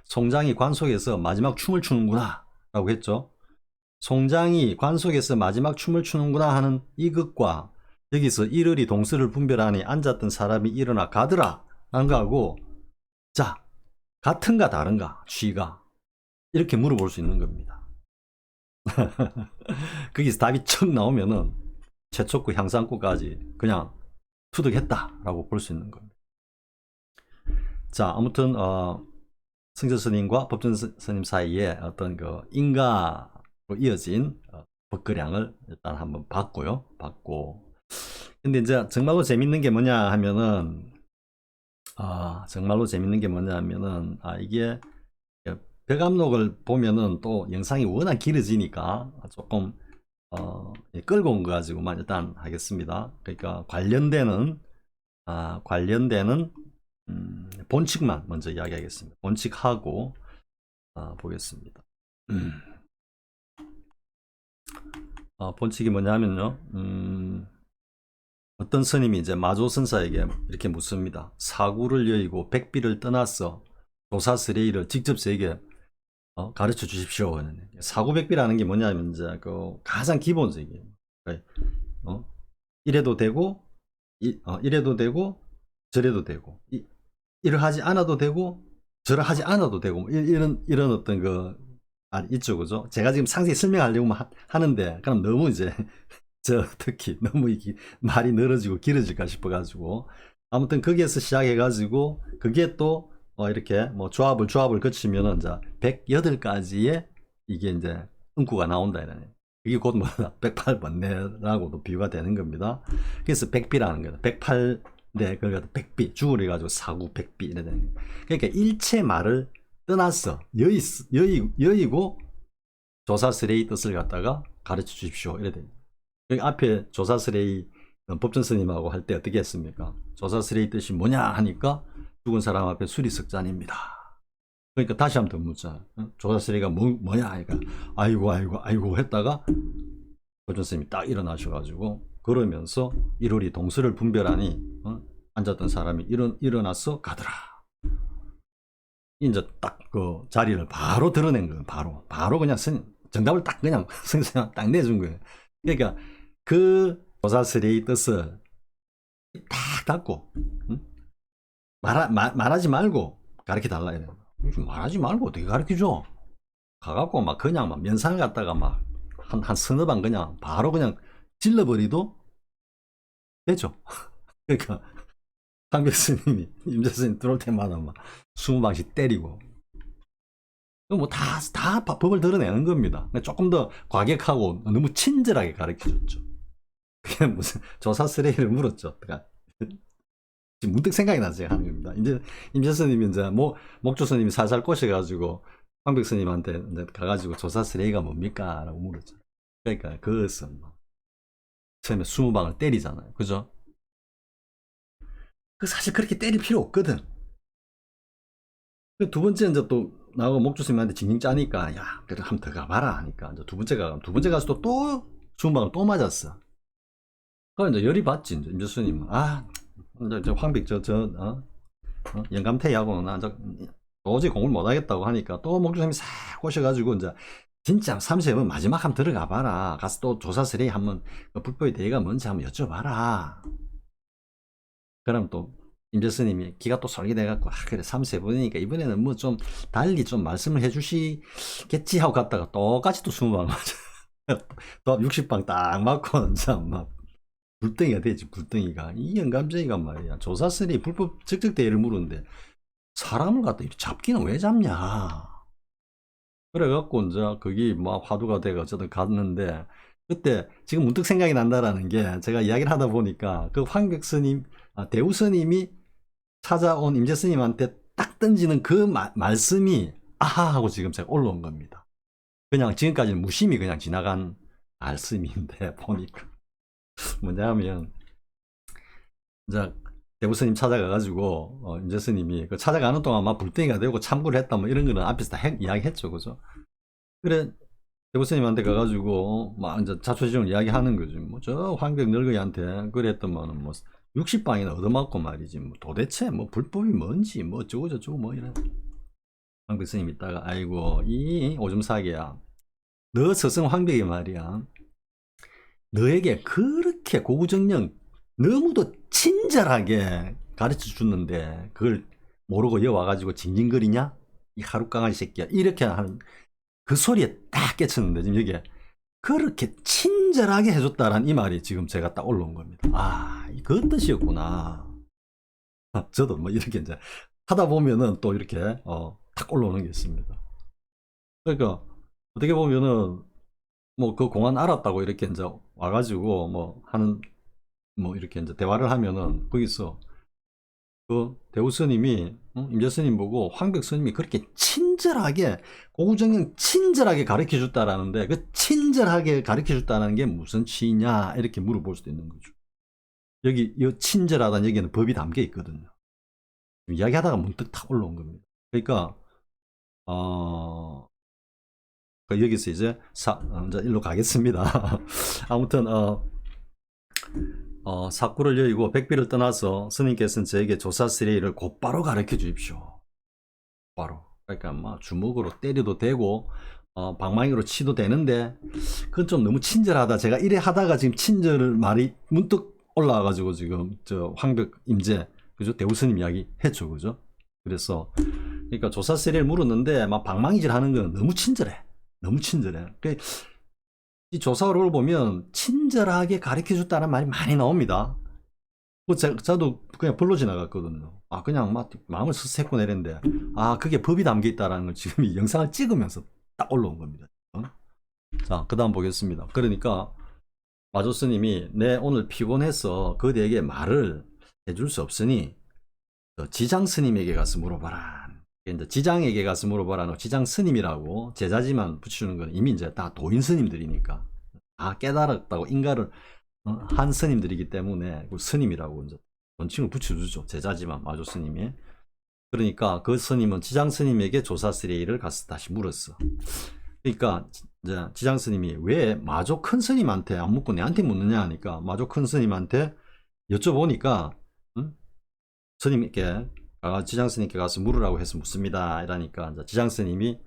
송장이 관 속에서 마지막 춤을 추는구나 라고 했죠. 송장이 관 속에서 마지막 춤을 추는구나 하는 이것과 여기서 일월이 동서를 분별하니 앉았던 사람이 일어나 가더라 라는 거하고 자 같은가 다른가 취가 이렇게 물어볼 수 있는 겁니다. 거기서 답이 척 나오면은 최초구 향상구까지 그냥 투득했다라고 볼 수 있는 겁니다. 자, 아무튼 승철 스님과 법준 스님 사이에 어떤 그 인가로 이어진 법거량을 일단 한번 봤고요. 근데 이제 정말로 재밌는 게 뭐냐 하면은 이게 벽암록을 보면은 또 영상이 워낙 길어지니까 조금 끌고 온 거 가지고만 일단 하겠습니다. 그러니까 관련되는 본칙만 먼저 이야기하겠습니다. 본칙하고 보겠습니다. 본칙이 뭐냐면요. 어떤 스님이 이제 마조선사에게 이렇게 묻습니다. 사구를 여의고 백비를 떠나서 조사스레이를 직접 저에게 가르쳐 주십시오. 사구백비라는 게 뭐냐면 이제 그 가장 기본적이에요. 이래도 되고 이래도 되고 저래도 되고 이를 하지 않아도 되고 저를 하지 않아도 되고 이런 어떤 그 있죠, 그죠? 제가 지금 상세히 설명하려고 하는데 그럼 너무 이제 특히 너무 이게 말이 늘어지고 길어질까 싶어가지고 아무튼 거기에서 시작해가지고 그게 또 이렇게 뭐 조합을 거치면은 이제 108가지의 이게 이제 응구가 나온다 이러네. 이게 곧 뭐다 108번뇌라고도 비유가 되는 겁니다. 그래서 백비라는 거다. 108네 그러니까 백비 주를 해가지고 사구 백비 이래 되는 거예요. 그러니까 일체 말을 떠나서 여의고 조사스레이 뜻을 갖다가 가르쳐 주십시오 이래 됩니다. 여기 앞에 조사스레이 법전 스님하고 할 때 어떻게 했습니까? 조사스레이 뜻이 뭐냐 하니까 죽은 사람 앞에 수리석잔입니다. 그러니까 다시 한번 더 묻자. 조사스레이가 뭐냐 하니까 아이고 했다가 법전 스님이 딱 일어나셔가지고 그러면서 일월이 동서를 분별하니 앉았던 사람이 일어나서 가더라. 이제 딱 그 자리를 바로 드러낸 거예요. 바로 그냥 정답을 딱 그냥 선생님 딱 내준 거예요. 그러니까 그 조사스레이 뜻을 딱 닫고 말하지 말고 가르쳐 달라 이래요. 말하지 말고 어떻게 가르쳐 줘? 가갖고 막 그냥 막 면상을 갖다가 막 한 서너 방 그냥 바로 그냥 질러버리도 되죠. 그러니까 황벽 스님이 임재 스님 들어올 때마다 막 20방씩 때리고 뭐 다 법을 드러내는 겁니다. 조금 더 과격하고 너무 친절하게 가르쳐 줬죠. 그게 무슨 조사스레이를 물었죠. 그러니까 지금 문득 생각이 나서 하는 겁니다. 이제 임재 스님이 이제 목조 스님이 살살 꼬셔가지고 황벽 스님한테 이제 가가지고 조사스레이가 뭡니까? 라고 물었죠. 그러니까 그것은 처음에 20방을 때리잖아요. 그죠? 그 사실 그렇게 때릴 필요 없거든. 두 번째 이제 또 나하고 목조 스님한테 징징 짜니까 야 그래 한번 더 가봐라 하니까 이제 두 번째 가서 또 20방을 또 맞았어. 그래 이제 열이 받지 이제 임재 스님 이제 황벽 영감태하고는 나 도저히 공을 못하겠다고 하니까 또 목조님이 싹 꼬셔가지고 이제 진짜 30번 마지막 한번 들어가 봐라. 가서 또 조사스레이 한번 불법의 대의가 뭔지 한번 여쭤봐라. 그럼 또 임재 스님이 기가 또 솔깃해갖고 그래 3세번이니까 이번에는 뭐 좀 달리 좀 말씀을 해주시겠지 하고 갔다가 똑같이 또 20방 맞아. 또 60방 딱 맞고 참막 불덩이가 되지. 불덩이가 이 영감쟁이가 말이야 조사스레이 불법 적적대회를 물었는데 사람을 갖다 이렇게 잡기는 왜 잡냐. 그래갖고 이제 거기 막 화두가 돼가 어쨌든 갔는데 그때 지금 문득 생각이 난다라는 게 제가 이야기를 하다 보니까 그 황벽 스님 대우 스님이 찾아온 임재 스님한테 딱 던지는 그 말씀이 아하 하고 지금 제가 올라온 겁니다. 그냥 지금까지는 무심히 그냥 지나간 말씀인데 보니까 뭐냐면 이제 대우 스님 찾아가가지고 임재 스님이 그 찾아가는 동안 막 불덩이가 되고 참고를 했다 뭐 이런 거는 앞에서 다 이야기했죠, 그죠? 그래 대우 스님한테 가가지고 막 이제 자초지종을 이야기하는 거지. 뭐 저 황벽 늙은이한테 그랬더만은 뭐 60방이나 얻어맞고 말이지. 뭐 도대체 뭐 불법이 뭔지 뭐 어쩌고 저쩌고 뭐 이런. 황벽 스님 있다가 아이고 이 오줌 싸개야. 너 스승 황벽이 말이야. 너에게 그렇게 고구정령 너무도 친절하게 가르쳐 주는데 그걸 모르고 여 와가지고 징징거리냐? 이 하룻강아지 새끼야. 이렇게 하는 그 소리에 딱 깨쳤는데 지금 여기에 그렇게 친절하게 해줬다라는 이 말이 지금 제가 딱 올라온 겁니다. 그 뜻이었구나. 저도 뭐 이렇게 이제 하다 보면은 또 이렇게 탁 올라오는 게 있습니다. 그러니까 어떻게 보면은 뭐 그 공안 알았다고 이렇게 이제 와가지고 뭐 하는 뭐 이렇게 이제 대화를 하면은 거기서 그 대우 스님이 임재 스님 보고 황벽 스님이 그렇게 친절하게 고구정령 친절하게 가르쳐 줬다라는데 그 친절하게 가르쳐 줬다는 게 무슨 취냐 이렇게 물어볼 수도 있는 거죠. 여기 이 친절하다는 얘기는 법이 담겨 있거든요. 이야기하다가 문득 탁 올라온 겁니다. 그러니까 여기서 이제 이제 일로 가겠습니다. 아무튼 사구를 여의고 백비를 떠나서 스님께서는 저에게 조사 스레이를 곧바로 가르쳐 주십시오. 바로. 그러니까 막 주먹으로 때려도 되고 방망이로 치도 되는데 그건 좀 너무 친절하다. 제가 이래 하다가 지금 친절 말이 문득 올라와가지고 지금 저 황벽 임재 그죠 대우스님 이야기 했죠, 그죠? 그래서 그러니까 조사 스레이를 물었는데 막 방망이질 하는 건 너무 친절해. 너무 친절해. 이 조사를 보면 친절하게 가르쳐 줬다는 말이 많이 나옵니다. 저도 그냥 불러 지나갔거든요. 그냥 막 마음을 쓱 내렸는데, 그게 법이 담겨 있다는 걸 지금 이 영상을 찍으면서 딱 올라온 겁니다. 자, 그 다음 보겠습니다. 그러니까, 마조스님이, 내 오늘 피곤해서 그대에게 말을 해줄 수 없으니, 지장 스님에게 가서 물어봐라. 이제 지장에게 가서 물어봐라. 지장 스님이라고 제자지만 붙여주는 건 이미 이제 다 도인 스님들이니까. 다 깨달았다고 인가를 한 스님들이기 때문에 그 스님이라고 이제 원칭을 붙여주죠. 제자지만 마조 스님이. 그러니까 그 스님은 지장 스님에게 조사 스레이를 가서 다시 물었어. 그러니까 이제 지장 스님이 왜 마조 큰 스님한테 안 묻고 내한테 묻느냐 하니까 마조 큰 스님한테 여쭤보니까 스님께 지장 스님께 가서 물으라고 해서 묻습니다. 이러니까 이제 지장 스님이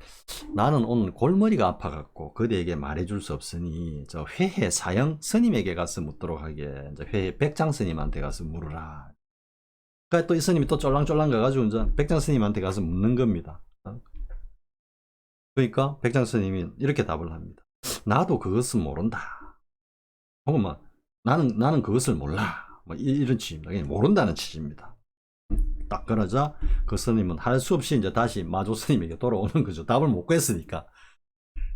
나는 오늘 골머리가 아파갖고 그대에게 말해줄 수 없으니 저 회해 사형 스님에게 가서 묻도록 하게 이제 회해 백장 스님한테 가서 물으라. 그러니까 또 이 스님이 또 쫄랑쫄랑 가가지고 이제 백장 스님한테 가서 묻는 겁니다. 그러니까 백장 스님이 이렇게 답을 합니다. 나도 그것은 모른다. 혹은 뭐 나는 그것을 몰라. 뭐 이런 취지입니다. 그냥 모른다는 취지입니다. 딱 그러자 그 스님은 할 수 없이 이제 다시 마조 스님에게 돌아오는 거죠. 답을 못 구했으니까.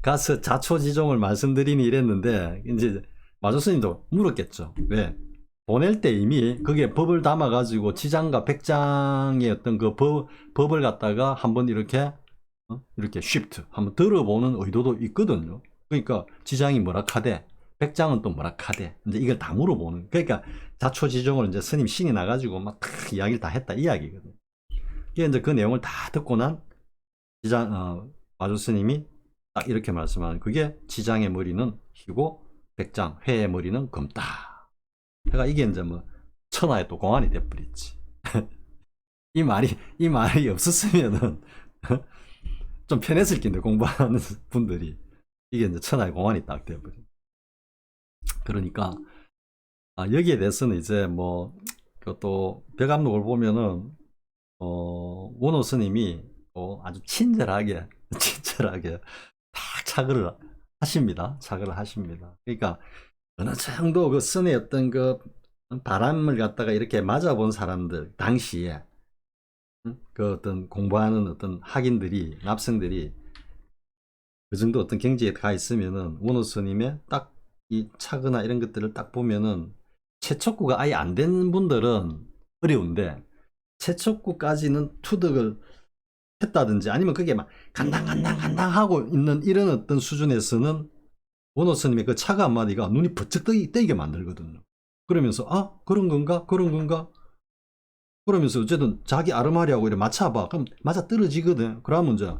가서 자초지종을 말씀드리니 이랬는데 이제 마조 스님도 물었겠죠. 왜? 보낼 때 이미 그게 법을 담아가지고 지장과 백장의 어떤 그 법을 갖다가 한번 이렇게 쉬프트 한번 들어보는 의도도 있거든요. 그러니까 지장이 뭐라 카대, 백장은 또 뭐라 카대, 이제 이걸 다 물어보는. 그러니까 자초지종을 이제 스님 신이 나가지고 막 이야기를 다 했다 이야기거든. 이게 이제 그 내용을 다 듣고 난 마조 스님이 딱 이렇게 말씀하는 그게 지장의 머리는 희고 백장 회의 머리는 검다. 그러니까 이게 이제 뭐 천하의 또 공안이 돼버렸지. 이 말이 없었으면은 좀 편했을 텐데 공부하는 분들이 이게 이제 천하의 공안이 딱 돼버려. 그러니까 여기에 대해서는 이제 뭐 또 벽암록을 보면은 원호 스님이 아주 친절하게 딱 차글을 하십니다. 그러니까 어느 정도 그 선의 어떤 그 바람을 갖다가 이렇게 맞아본 사람들 당시에 그 어떤 공부하는 어떤 학인들이 납성들이 그 정도 어떤 경지에 가 있으면은 원호 스님의 딱 이 차거나 이런 것들을 딱 보면은 최척구가 아예 안 된 분들은 어려운데 최척구까지는 투득을 했다든지 아니면 그게 막 간당 하고 있는 이런 어떤 수준에서는 원호 스님의 그 차가 한마디가 눈이 번쩍 뜨이게 만들거든요. 그러면서 그런 건가 그러면서 어쨌든 자기 아르마리하고 이렇게 맞춰봐. 그럼 맞아 떨어지거든. 그러면 이제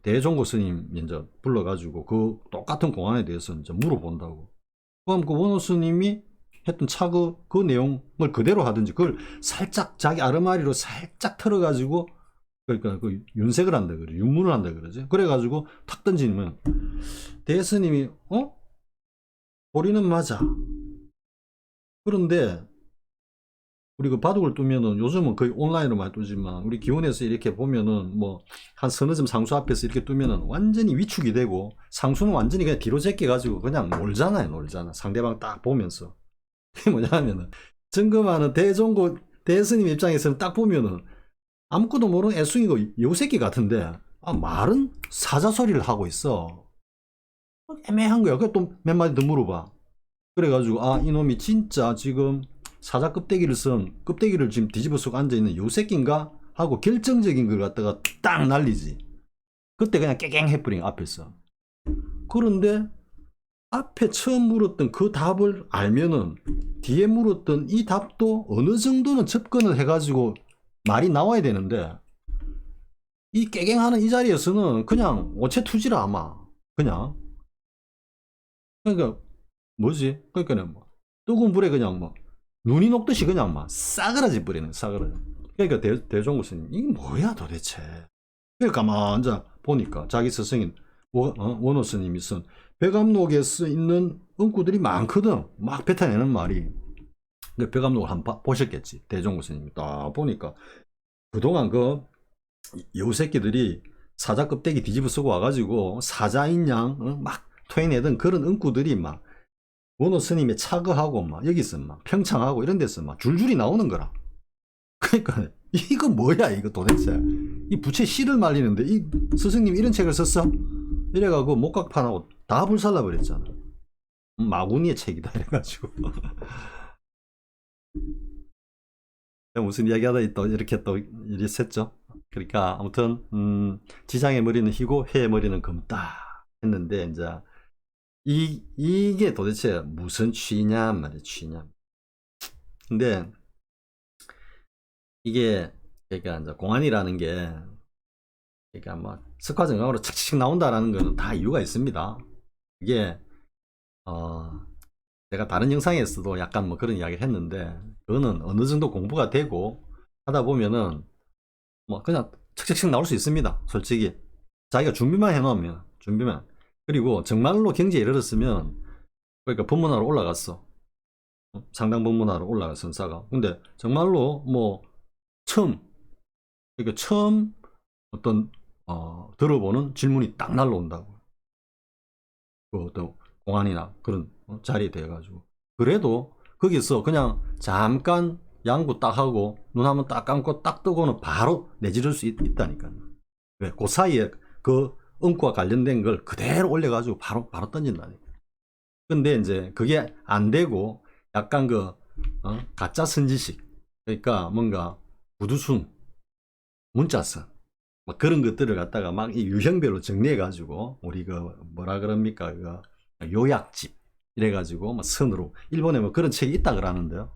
대종고 스님 이제 불러가지고 그 똑같은 공안에 대해서 이제 물어본다고. 그럼 그 원호 스님이 했던 그 내용을 그대로 하든지 그걸 살짝 자기 아르마리로 살짝 털어가지고 그러니까 그 윤색을 한다 그래. 윤문을 한다 그러지. 그래가지고 탁 던지면 대스님이 보리는 맞아. 그런데 우리 그 바둑을 두면은 요즘은 거의 온라인으로 많이 두지만 우리 기원에서 이렇게 보면은 뭐 한 서너 점 상수 앞에서 이렇게 두면은 완전히 위축이 되고 상수는 완전히 그냥 뒤로 제껴가지고 그냥 놀잖아. 상대방 딱 보면서. 그게 뭐냐면은 점검하는 대종고 대스님 입장에서는 딱 보면은 아무것도 모르는 애숭이고 요새끼 같은데 말은 사자소리를 하고 있어. 애매한 거야. 그래 또 몇 마디 더 물어봐. 그래가지고 이놈이 진짜 지금 사자 껍데기를 지금 뒤집어 쓰고 앉아있는 요새끼인가 하고 결정적인 걸 갖다가 딱 날리지. 그때 그냥 깨갱 해버린 앞에서. 그런데 앞에 처음 물었던 그 답을 알면은 뒤에 물었던 이 답도 어느 정도는 접근을 해가지고 말이 나와야 되는데 이 깨갱하는 이 자리에서는 그냥 오체투지라 아마 그냥 그러니까 뭐지 그러니까 뭐 뜨거운 불에 그냥 뭐 눈이 녹듯이 그냥 막 싸그라지 버리는 싸그라지. 그러니까 대종구 스님 이게 뭐야 도대체. 그러니까 막 앉아 보니까 자기 스승인 원호 스님이 쓴 백암록에 써 있는 응구들이 많거든. 막 뱉어내는 말이. 백암록을 한번 보셨겠지. 대종구 스님이 딱 보니까 그동안 그 여우 새끼들이 사자 껍데기 뒤집어 쓰고 와가지고 사자인 양 막 토해내던 그런 응구들이 막 원호 스님의 차거하고 막 여기서 막 평창하고 이런 데서 막 줄줄이 나오는 거라. 그러니까 이거 뭐야 이거 도대체. 이 부채 씨를 말리는데 이 스승님 이런 책을 썼어? 이래가고 목각판하고 다 불살라 버렸잖아. 마구니의 책이다 이래가지고. 무슨 이야기하다 또 이렇게 또 일이 샜죠. 그러니까 아무튼 지장의 머리는 희고 회의 머리는 검다 했는데 이제 이게 도대체 무슨 취냐 말이야 취냐. 근데 이게 그러니까 이제 공안이라는 게 그러니까 뭐 석화정강으로 착착 나온다라는 거는 다 이유가 있습니다. 이게 제가 다른 영상에서도 약간 뭐 그런 이야기를 했는데 그거는 어느 정도 공부가 되고 하다 보면은 뭐 그냥 착착착 나올 수 있습니다. 솔직히 자기가 준비만 해놓으면 준비만. 그리고 정말로 경지에 이르렀으면 그러니까 법문하러 올라갔어. 상당 법문하러 올라간 선사가. 근데 정말로 뭐 처음 그러니까 처음 어떤 들어보는 질문이 딱 날라온다고. 그 어떤 공안이나 그런 자리에 돼가지고 그래도 거기서 그냥 잠깐 양구 딱 하고 눈 한번 딱 감고 딱 뜨고는 바로 내지를 수 있다니까요. 왜? 그 사이에 그 응과 관련된 걸 그대로 올려가지고 바로 던진다니까. 근데 이제 그게 안 되고 약간 그 가짜 선지식 그러니까 뭔가 구두순 문자선 뭐 그런 것들을 갖다가 막 이 유형별로 정리해가지고 우리 그 뭐라 그럽니까 그 요약집 이래가지고 뭐 선으로 일본에 뭐 그런 책이 있다 그러는데요.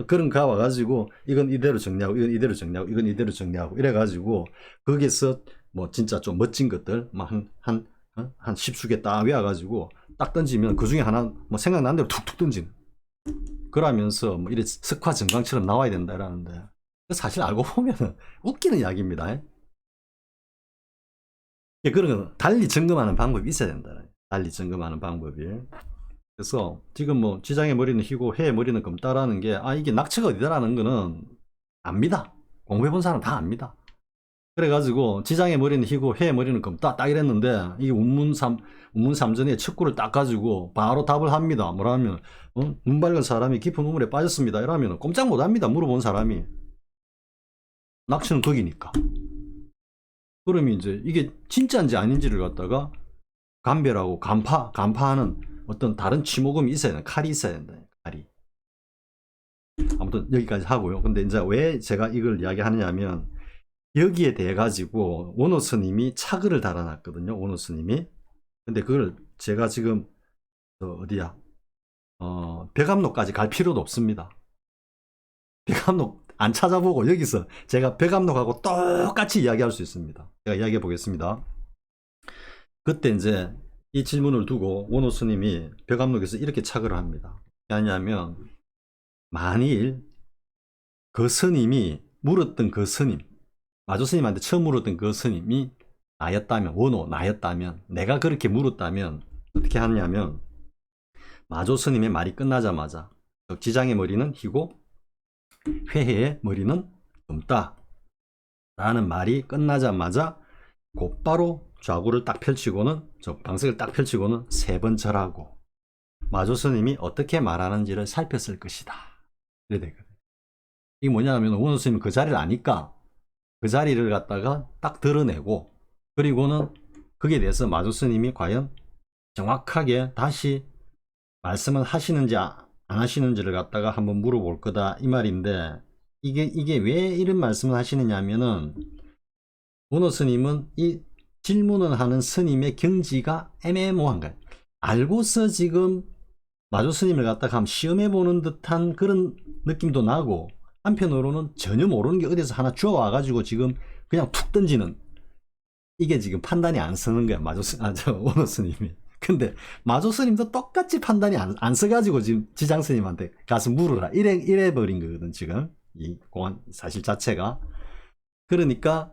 그런 가 와가지고 이건 이대로 정리하고 이건 이대로 정리하고 이건 이대로 정리하고 이래가지고 거기서 뭐 진짜 좀 멋진 것들 한 10수개 딱 외워가지고 딱 던지면 그 중에 하나 뭐 생각난 대로 툭툭 던지는. 그러면서 뭐 이래 석화정강처럼 나와야 된다 이러는데 사실 알고 보면은 웃기는 이야기입니다. 그런 건 달리 점검하는 방법이 있어야 된다. 달리 점검하는 방법이. 그래서 지금 뭐 지장의 머리는 희고 해의 머리는 검다라는 게 이게 낙처가 어디다라는 거는 압니다. 공부해본 사람 다 압니다. 그래가지고 지장의 머리는 희고 해의 머리는 검다 딱 이랬는데 이게 운문삼전에 척구를 딱 가지고 바로 답을 합니다. 뭐라면 눈 밝은 사람이 깊은 우물에 빠졌습니다. 이러면 꼼짝 못합니다. 물어본 사람이. 낙처는 거기니까. 그러면 이제 이게 진짜인지 아닌지를 갖다가 감별하고 간파하는 어떤 다른 치모금이 있어야 된다. 칼이 있어야 된다. 칼이. 아무튼 여기까지 하고요. 근데 이제 왜 제가 이걸 이야기하느냐면 여기에 대해 가지고 원호 스님이 차글을 달아놨거든요. 원호 스님이. 근데 그걸 제가 지금 어디야? 백암록까지 갈 필요도 없습니다. 백암록 안 찾아보고 여기서 제가 백암록하고 똑같이 이야기할 수 있습니다. 제가 이야기해 보겠습니다. 그때 이제 이 질문을 두고 원호 스님이 백암록에서 이렇게 착을 합니다. 왜냐하면 만일 그 스님이 물었던 그 스님, 마조 스님한테 처음 물었던 그 스님이 나였다면, 원호 나였다면, 내가 그렇게 물었다면 어떻게 하냐면 마조 스님의 말이 끝나자마자 지장의 머리는 희고 회해의 머리는 검다 라는 말이 끝나자마자 곧바로 좌구를 딱 펼치고는 방석을 딱 펼치고는 세 번 절하고 마조 스님이 어떻게 말하는지를 살폈을 것이다. 이래 되거든요. 이게 뭐냐면 원호 스님은 그 자리를 아니까 그 자리를 갖다가 딱 드러내고 그리고는 거기에 대해서 마조 스님이 과연 정확하게 다시 말씀을 하시는지 안 하시는지를 갖다가 한번 물어볼 거다 이 말인데 이게 왜 이런 말씀을 하시느냐 하면은 원호 스님은 이 질문을 하는 스님의 경지가 애매모호한 거예요. 알고서 지금 마조 스님을 갖다가 한번 시험해 보는 듯한 그런 느낌도 나고 한편으로는 전혀 모르는 게 어디서 하나 주워와가지고 지금 그냥 툭 던지는, 이게 지금 판단이 안 서는 거야. 원호 스님이. 근데 마조 스님도 똑같이 판단이 안 서가지고 지금 지장 스님한테 가서 물으라. 이래 버린 거거든, 지금. 이 공안 사실 자체가. 그러니까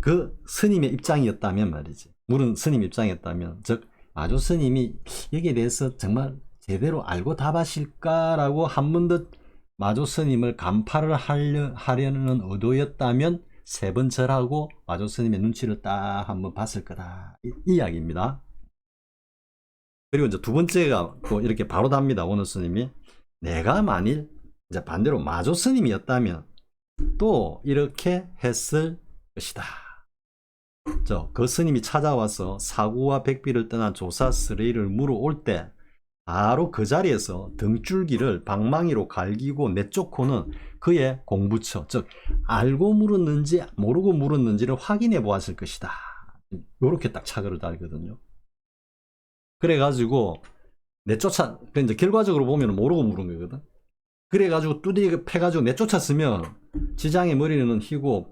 그 스님의 입장이었다면 말이지. 물은 스님 입장이었다면, 즉, 마조 스님이 여기에 대해서 정말 제대로 알고 답하실까라고 한 번 더 마조 스님을 간파를 하려는 의도였다면 세 번 절하고 마조 스님의 눈치를 딱 한번 봤을 거다. 이 이야기입니다. 그리고 이제 두 번째가 또 이렇게 바로 답니다. 원호 스님이 내가 만일 이제 반대로 마조 스님이었다면 또 이렇게 했을 것이다. 그 스님이 찾아와서 사구와 백비를 떠난 조사 스레이를 물어올 때 바로 그 자리에서 등줄기를 방망이로 갈기고 내쫓고는 그의 공부처, 즉 알고 물었는지 모르고 물었는지를 확인해 보았을 것이다. 이렇게 딱 차거를 달거든요. 그래가지고 내쫓아, 이제 결과적으로 보면 모르고 물은 거거든. 그래가지고 뚜디게 패가지고 내쫓았으면 지장의 머리는 희고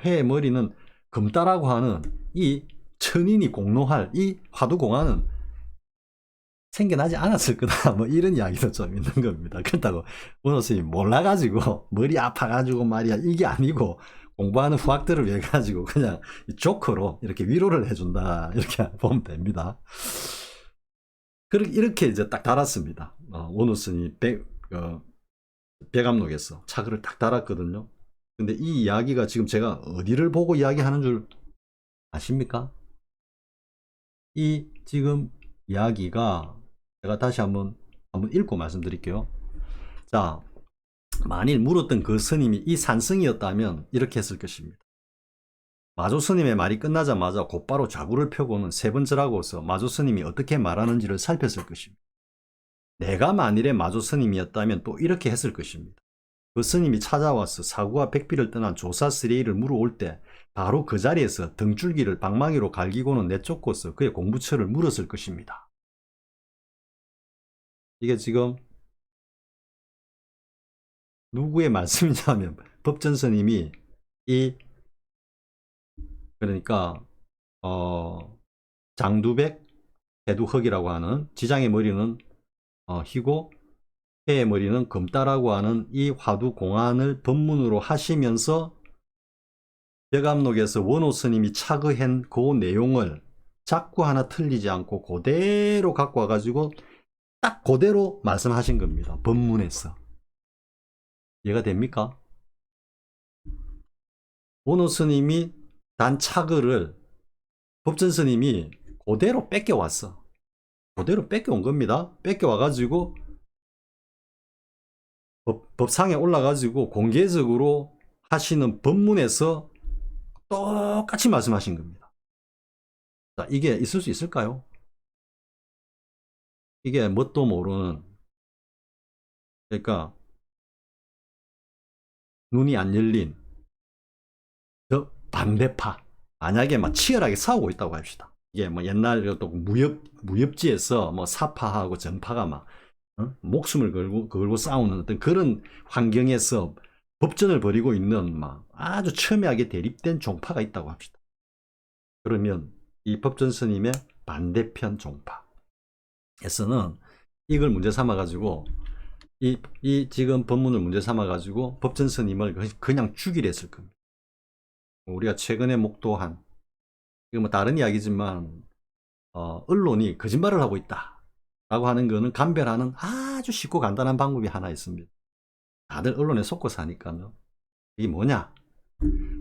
회의 머리는 금따라고 하는 이 천인이 공로할 이 화두공안은 생겨나지 않았을 거다. 뭐 이런 이야기도 좀 있는 겁니다. 그렇다고 원호 스님이 몰라가지고 머리 아파가지고 말이야 이게 아니고 공부하는 후학들을 위해 가지고 그냥 조커로 이렇게 위로를 해준다, 이렇게 보면 됩니다. 이렇게 이제 딱 달았습니다. 원호 스님이 백암록에서 차글을 딱 달았거든요. 근데 이 이야기가 지금 제가 어디를 보고 이야기하는 줄 아십니까? 이 지금 이야기가 제가 다시 한번 읽고 말씀드릴게요. 자, 만일 물었던 그 스님이 이 산승이었다면 이렇게 했을 것입니다. 마조 스님의 말이 끝나자마자 곧바로 좌구를 펴고는 세 번 절하고서 마조 스님이 어떻게 말하는지를 살폈을 것입니다. 내가 만일에 마조 스님이었다면 또 이렇게 했을 것입니다. 그 스님이 찾아와서 사구와 백비를 떠난 조사 스레이를 물어올 때 바로 그 자리에서 등줄기를 방망이로 갈기고는 내쫓고서 그의 공부처를 물었을 것입니다. 이게 지금 누구의 말씀이냐면 법전 스님이 그러니까 장두백 대두흑이라고 하는, 지장의 머리는 희고 해의 머리는 금따라고 하는 이 화두공안을 법문으로 하시면서 벽암록에서 원호 스님이 착의한 그 내용을 자꾸 하나 틀리지 않고 그대로 갖고 와가지고 딱 그대로 말씀하신 겁니다. 법문에서. 이해가 됩니까? 원호 스님이 단 착의를 법전 스님이 그대로 뺏겨왔어. 그대로 뺏겨온 겁니다. 뺏겨와가지고 법상에 올라가지고 공개적으로 하시는 법문에서 똑같이 말씀하신 겁니다. 자, 이게 있을 수 있을까요? 이게 뭣도 모르는, 그러니까 눈이 안 열린 저 반대파, 만약에 막 치열하게 싸우고 있다고 합시다. 이게 뭐 옛날 또 무협지에서 뭐 사파하고 전파가 막 목숨을 걸고 싸우는 어떤 그런 환경에서 법전을 벌이고 있는 막 아주 첨예하게 대립된 종파가 있다고 합시다. 그러면 이 법전 스님의 반대편 종파에서는 이걸 문제 삼아 가지고 이 지금 법문을 문제 삼아 가지고 법전 스님을 그냥 죽이려 했을 겁니다. 우리가 최근에 목도한, 이거 뭐 다른 이야기지만 언론이 거짓말을 하고 있다 라고 하는 거는 감별하는 아주 쉽고 간단한 방법이 하나 있습니다. 다들 언론에 속고 사니까요. 이게 뭐냐,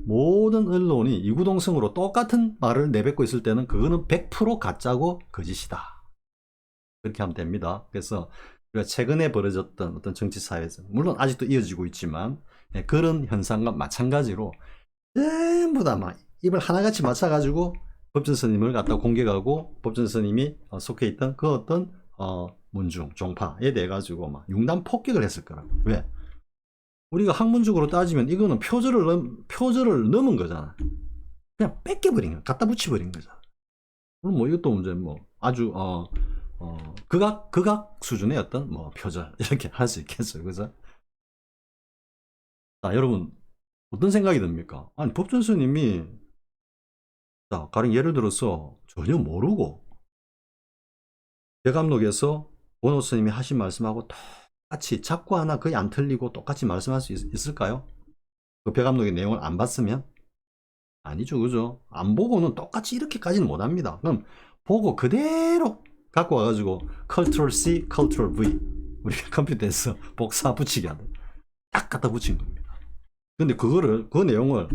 모든 언론이 이구동성으로 똑같은 말을 내뱉고 있을 때는 그거는 100% 가짜고 거짓이다, 그렇게 하면 됩니다. 그래서 우리가 최근에 벌어졌던 어떤 정치사회에서, 물론 아직도 이어지고 있지만 그런 현상과 마찬가지로 전부 다 막 입을 하나같이 맞춰가지고 법전 스님을 갖다 공격하고 법전 스님이 속해 있던 그 어떤 문중 종파에 대해 가지고 막 융단 폭격을 했을 거라고. 왜? 우리가 학문적으로 따지면 이거는 표절을 넘은 거잖아. 그냥 뺏겨버린 거야. 갖다 붙여버린 거잖아. 그럼 뭐 이것도 이제 뭐 아주 극악 수준의 어떤 뭐 표절 이렇게 할 수 있겠어요, 그죠? 자, 여러분, 어떤 생각이 듭니까? 아니, 법전 스님이, 자, 가령 예를 들어서 전혀 모르고, 대감록에서 원호 스님이 하신 말씀하고 똑같이 자꾸 하나 거의 안 틀리고 똑같이 말씀할 수 있을까요? 그 배감록의 내용을 안 봤으면? 아니죠, 그죠? 안 보고는 똑같이 이렇게까지는 못 합니다. 그럼 보고 그대로 갖고 와가지고 Ctrl C, Ctrl V 우리가 컴퓨터에서 복사 붙이기 하는 딱 갖다 붙인 겁니다. 근데 그거를 그 내용을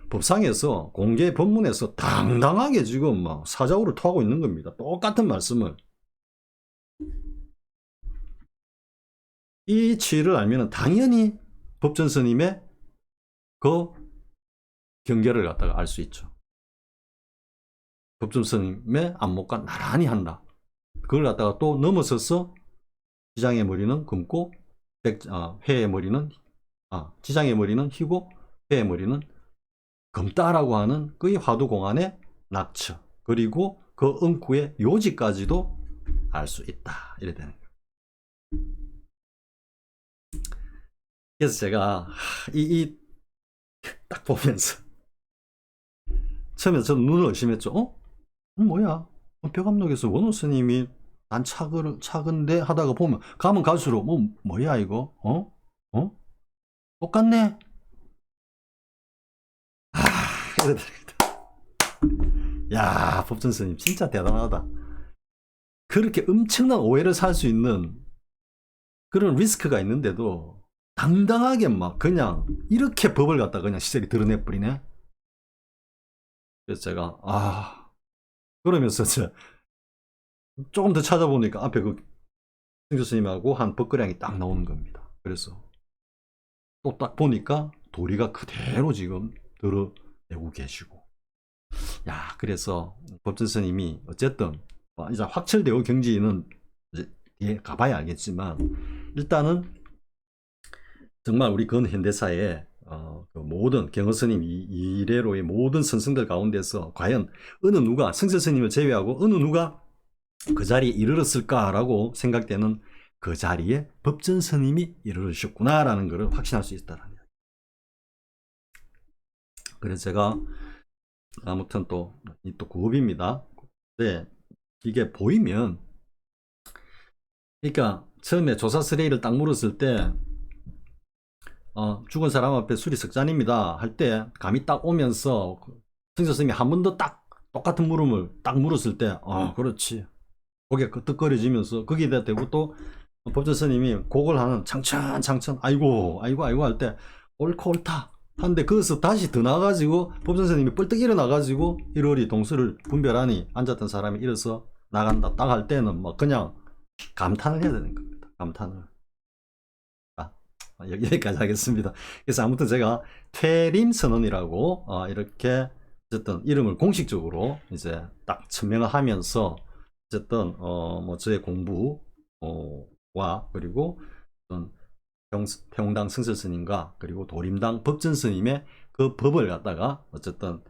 법상에서 공개 법문에서 당당하게 지금 막 사자우를 토하고 있는 겁니다. 똑같은 말씀을. 이 치를 알면은 당연히 법전 스님의 그 경계를 갖다가 알 수 있죠. 법전 스님의 안목과 나란히 한다. 그걸 갖다가 또 넘어서서 지장의 머리는 금고, 회의 머리는 지장의 머리는 희고, 회의 머리는 금따라고 하는 그 화두공안의 낙처, 그리고 그 응구의 요지까지도 알 수 있다. 이래 되는 거예요. 그래서 제가 딱 보면서 처음에 저는 눈을 의심했죠. 뭐야? 벽암록에서 원호 스님이 난 차근데 하다가 보면 가면 갈수록 뭐야 이거? 똑같네. 이러더랍니다. 야, 법전 스님 진짜 대단하다. 그렇게 엄청난 오해를 살 수 있는 그런 리스크가 있는데도 당당하게 막 그냥 이렇게 법을 갖다 그냥 시절이 드러내버리네. 그래서 제가 그러면서 조금 더 찾아보니까 앞에 그 승조 스님하고 한 법거량이 딱 나오는 겁니다. 그래서 또 딱 보니까 도리가 그대로 지금 드러내고 계시고, 야, 그래서 법전 스님이 어쨌든 이제 확철되어 경지는 이제 뒤에 가봐야 알겠지만, 일단은 정말 우리 근현대사에 그 모든 경허 스님 이래로의 모든 선생들 가운데서 과연 어느 누가 승조 스님을 제외하고 어느 누가 그 자리에 이르렀을까라고 생각되는 그 자리에 법전 스님이 이르르셨구나라는 것을 확신할 수 있다는 거예요. 그래서 제가 아무튼 또 구업입니다. 네, 이게 보이면, 그러니까 처음에 조사 스레이를 딱 물었을 때 죽은 사람 앞에 술이 석잔입니다 할 때 감이 딱 오면서 승조 스님이 한 번 더 딱 똑같은 물음을 딱 물었을 때 그렇지, 고개 끄덕거려지면서 거기에다 대고 또 법전 스님이 곡을 하는 창천 아이고 할 때 옳고 옳다 한데 거기서 다시 더 나가지고 법전 스님이 뻘떡 일어나가지고 이러리 동서를 분별하니 앉았던 사람이 일어서 나간다 딱 할 때는 뭐 그냥 감탄을 해야 되는 겁니다. 감탄을. 여기까지 하겠습니다. 그래서 아무튼 제가 퇴림 선언이라고 이렇게 어쨌든 이름을 공식적으로 이제 딱 천명을 하면서 어쨌든 뭐 저의 공부와 그리고 태웅당 승설 스님과 그리고 도림당 법전 스님의 그 법을 갖다가 어쨌든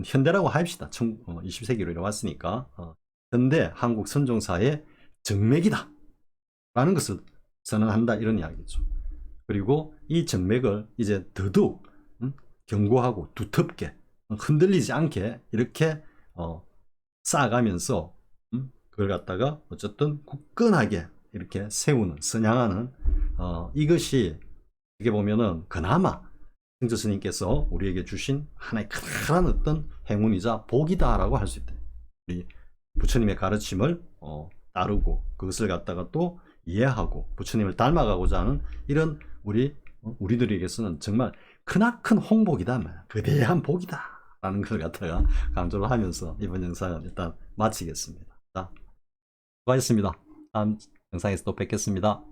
현대라고 합시다. 20세기로 이뤄왔으니까 현대 한국 선종사의 정맥이다 라는 것을 선언한다, 이런 이야기죠. 그리고 이 정맥을 이제 더더욱 견고하고 두텁게 흔들리지 않게 이렇게 쌓아가면서 그걸 갖다가 어쨌든 굳건하게 이렇게 세우는, 선양하는 이것이 어떻게 보면은 그나마 승조 스님께서 우리에게 주신 하나의 큰 어떤 행운이자 복이다라고 할 수 있다. 우리 부처님의 가르침을 따르고 그것을 갖다가 또 이해하고 부처님을 닮아가고자 하는 이런 우리들에게서는 정말 크나큰 홍복이다, 거대한 복이다 라는 걸 갖다가 강조를 하면서 이번 영상은 일단 마치겠습니다. 자, 수고하셨습니다. 다음 영상에서 또 뵙겠습니다.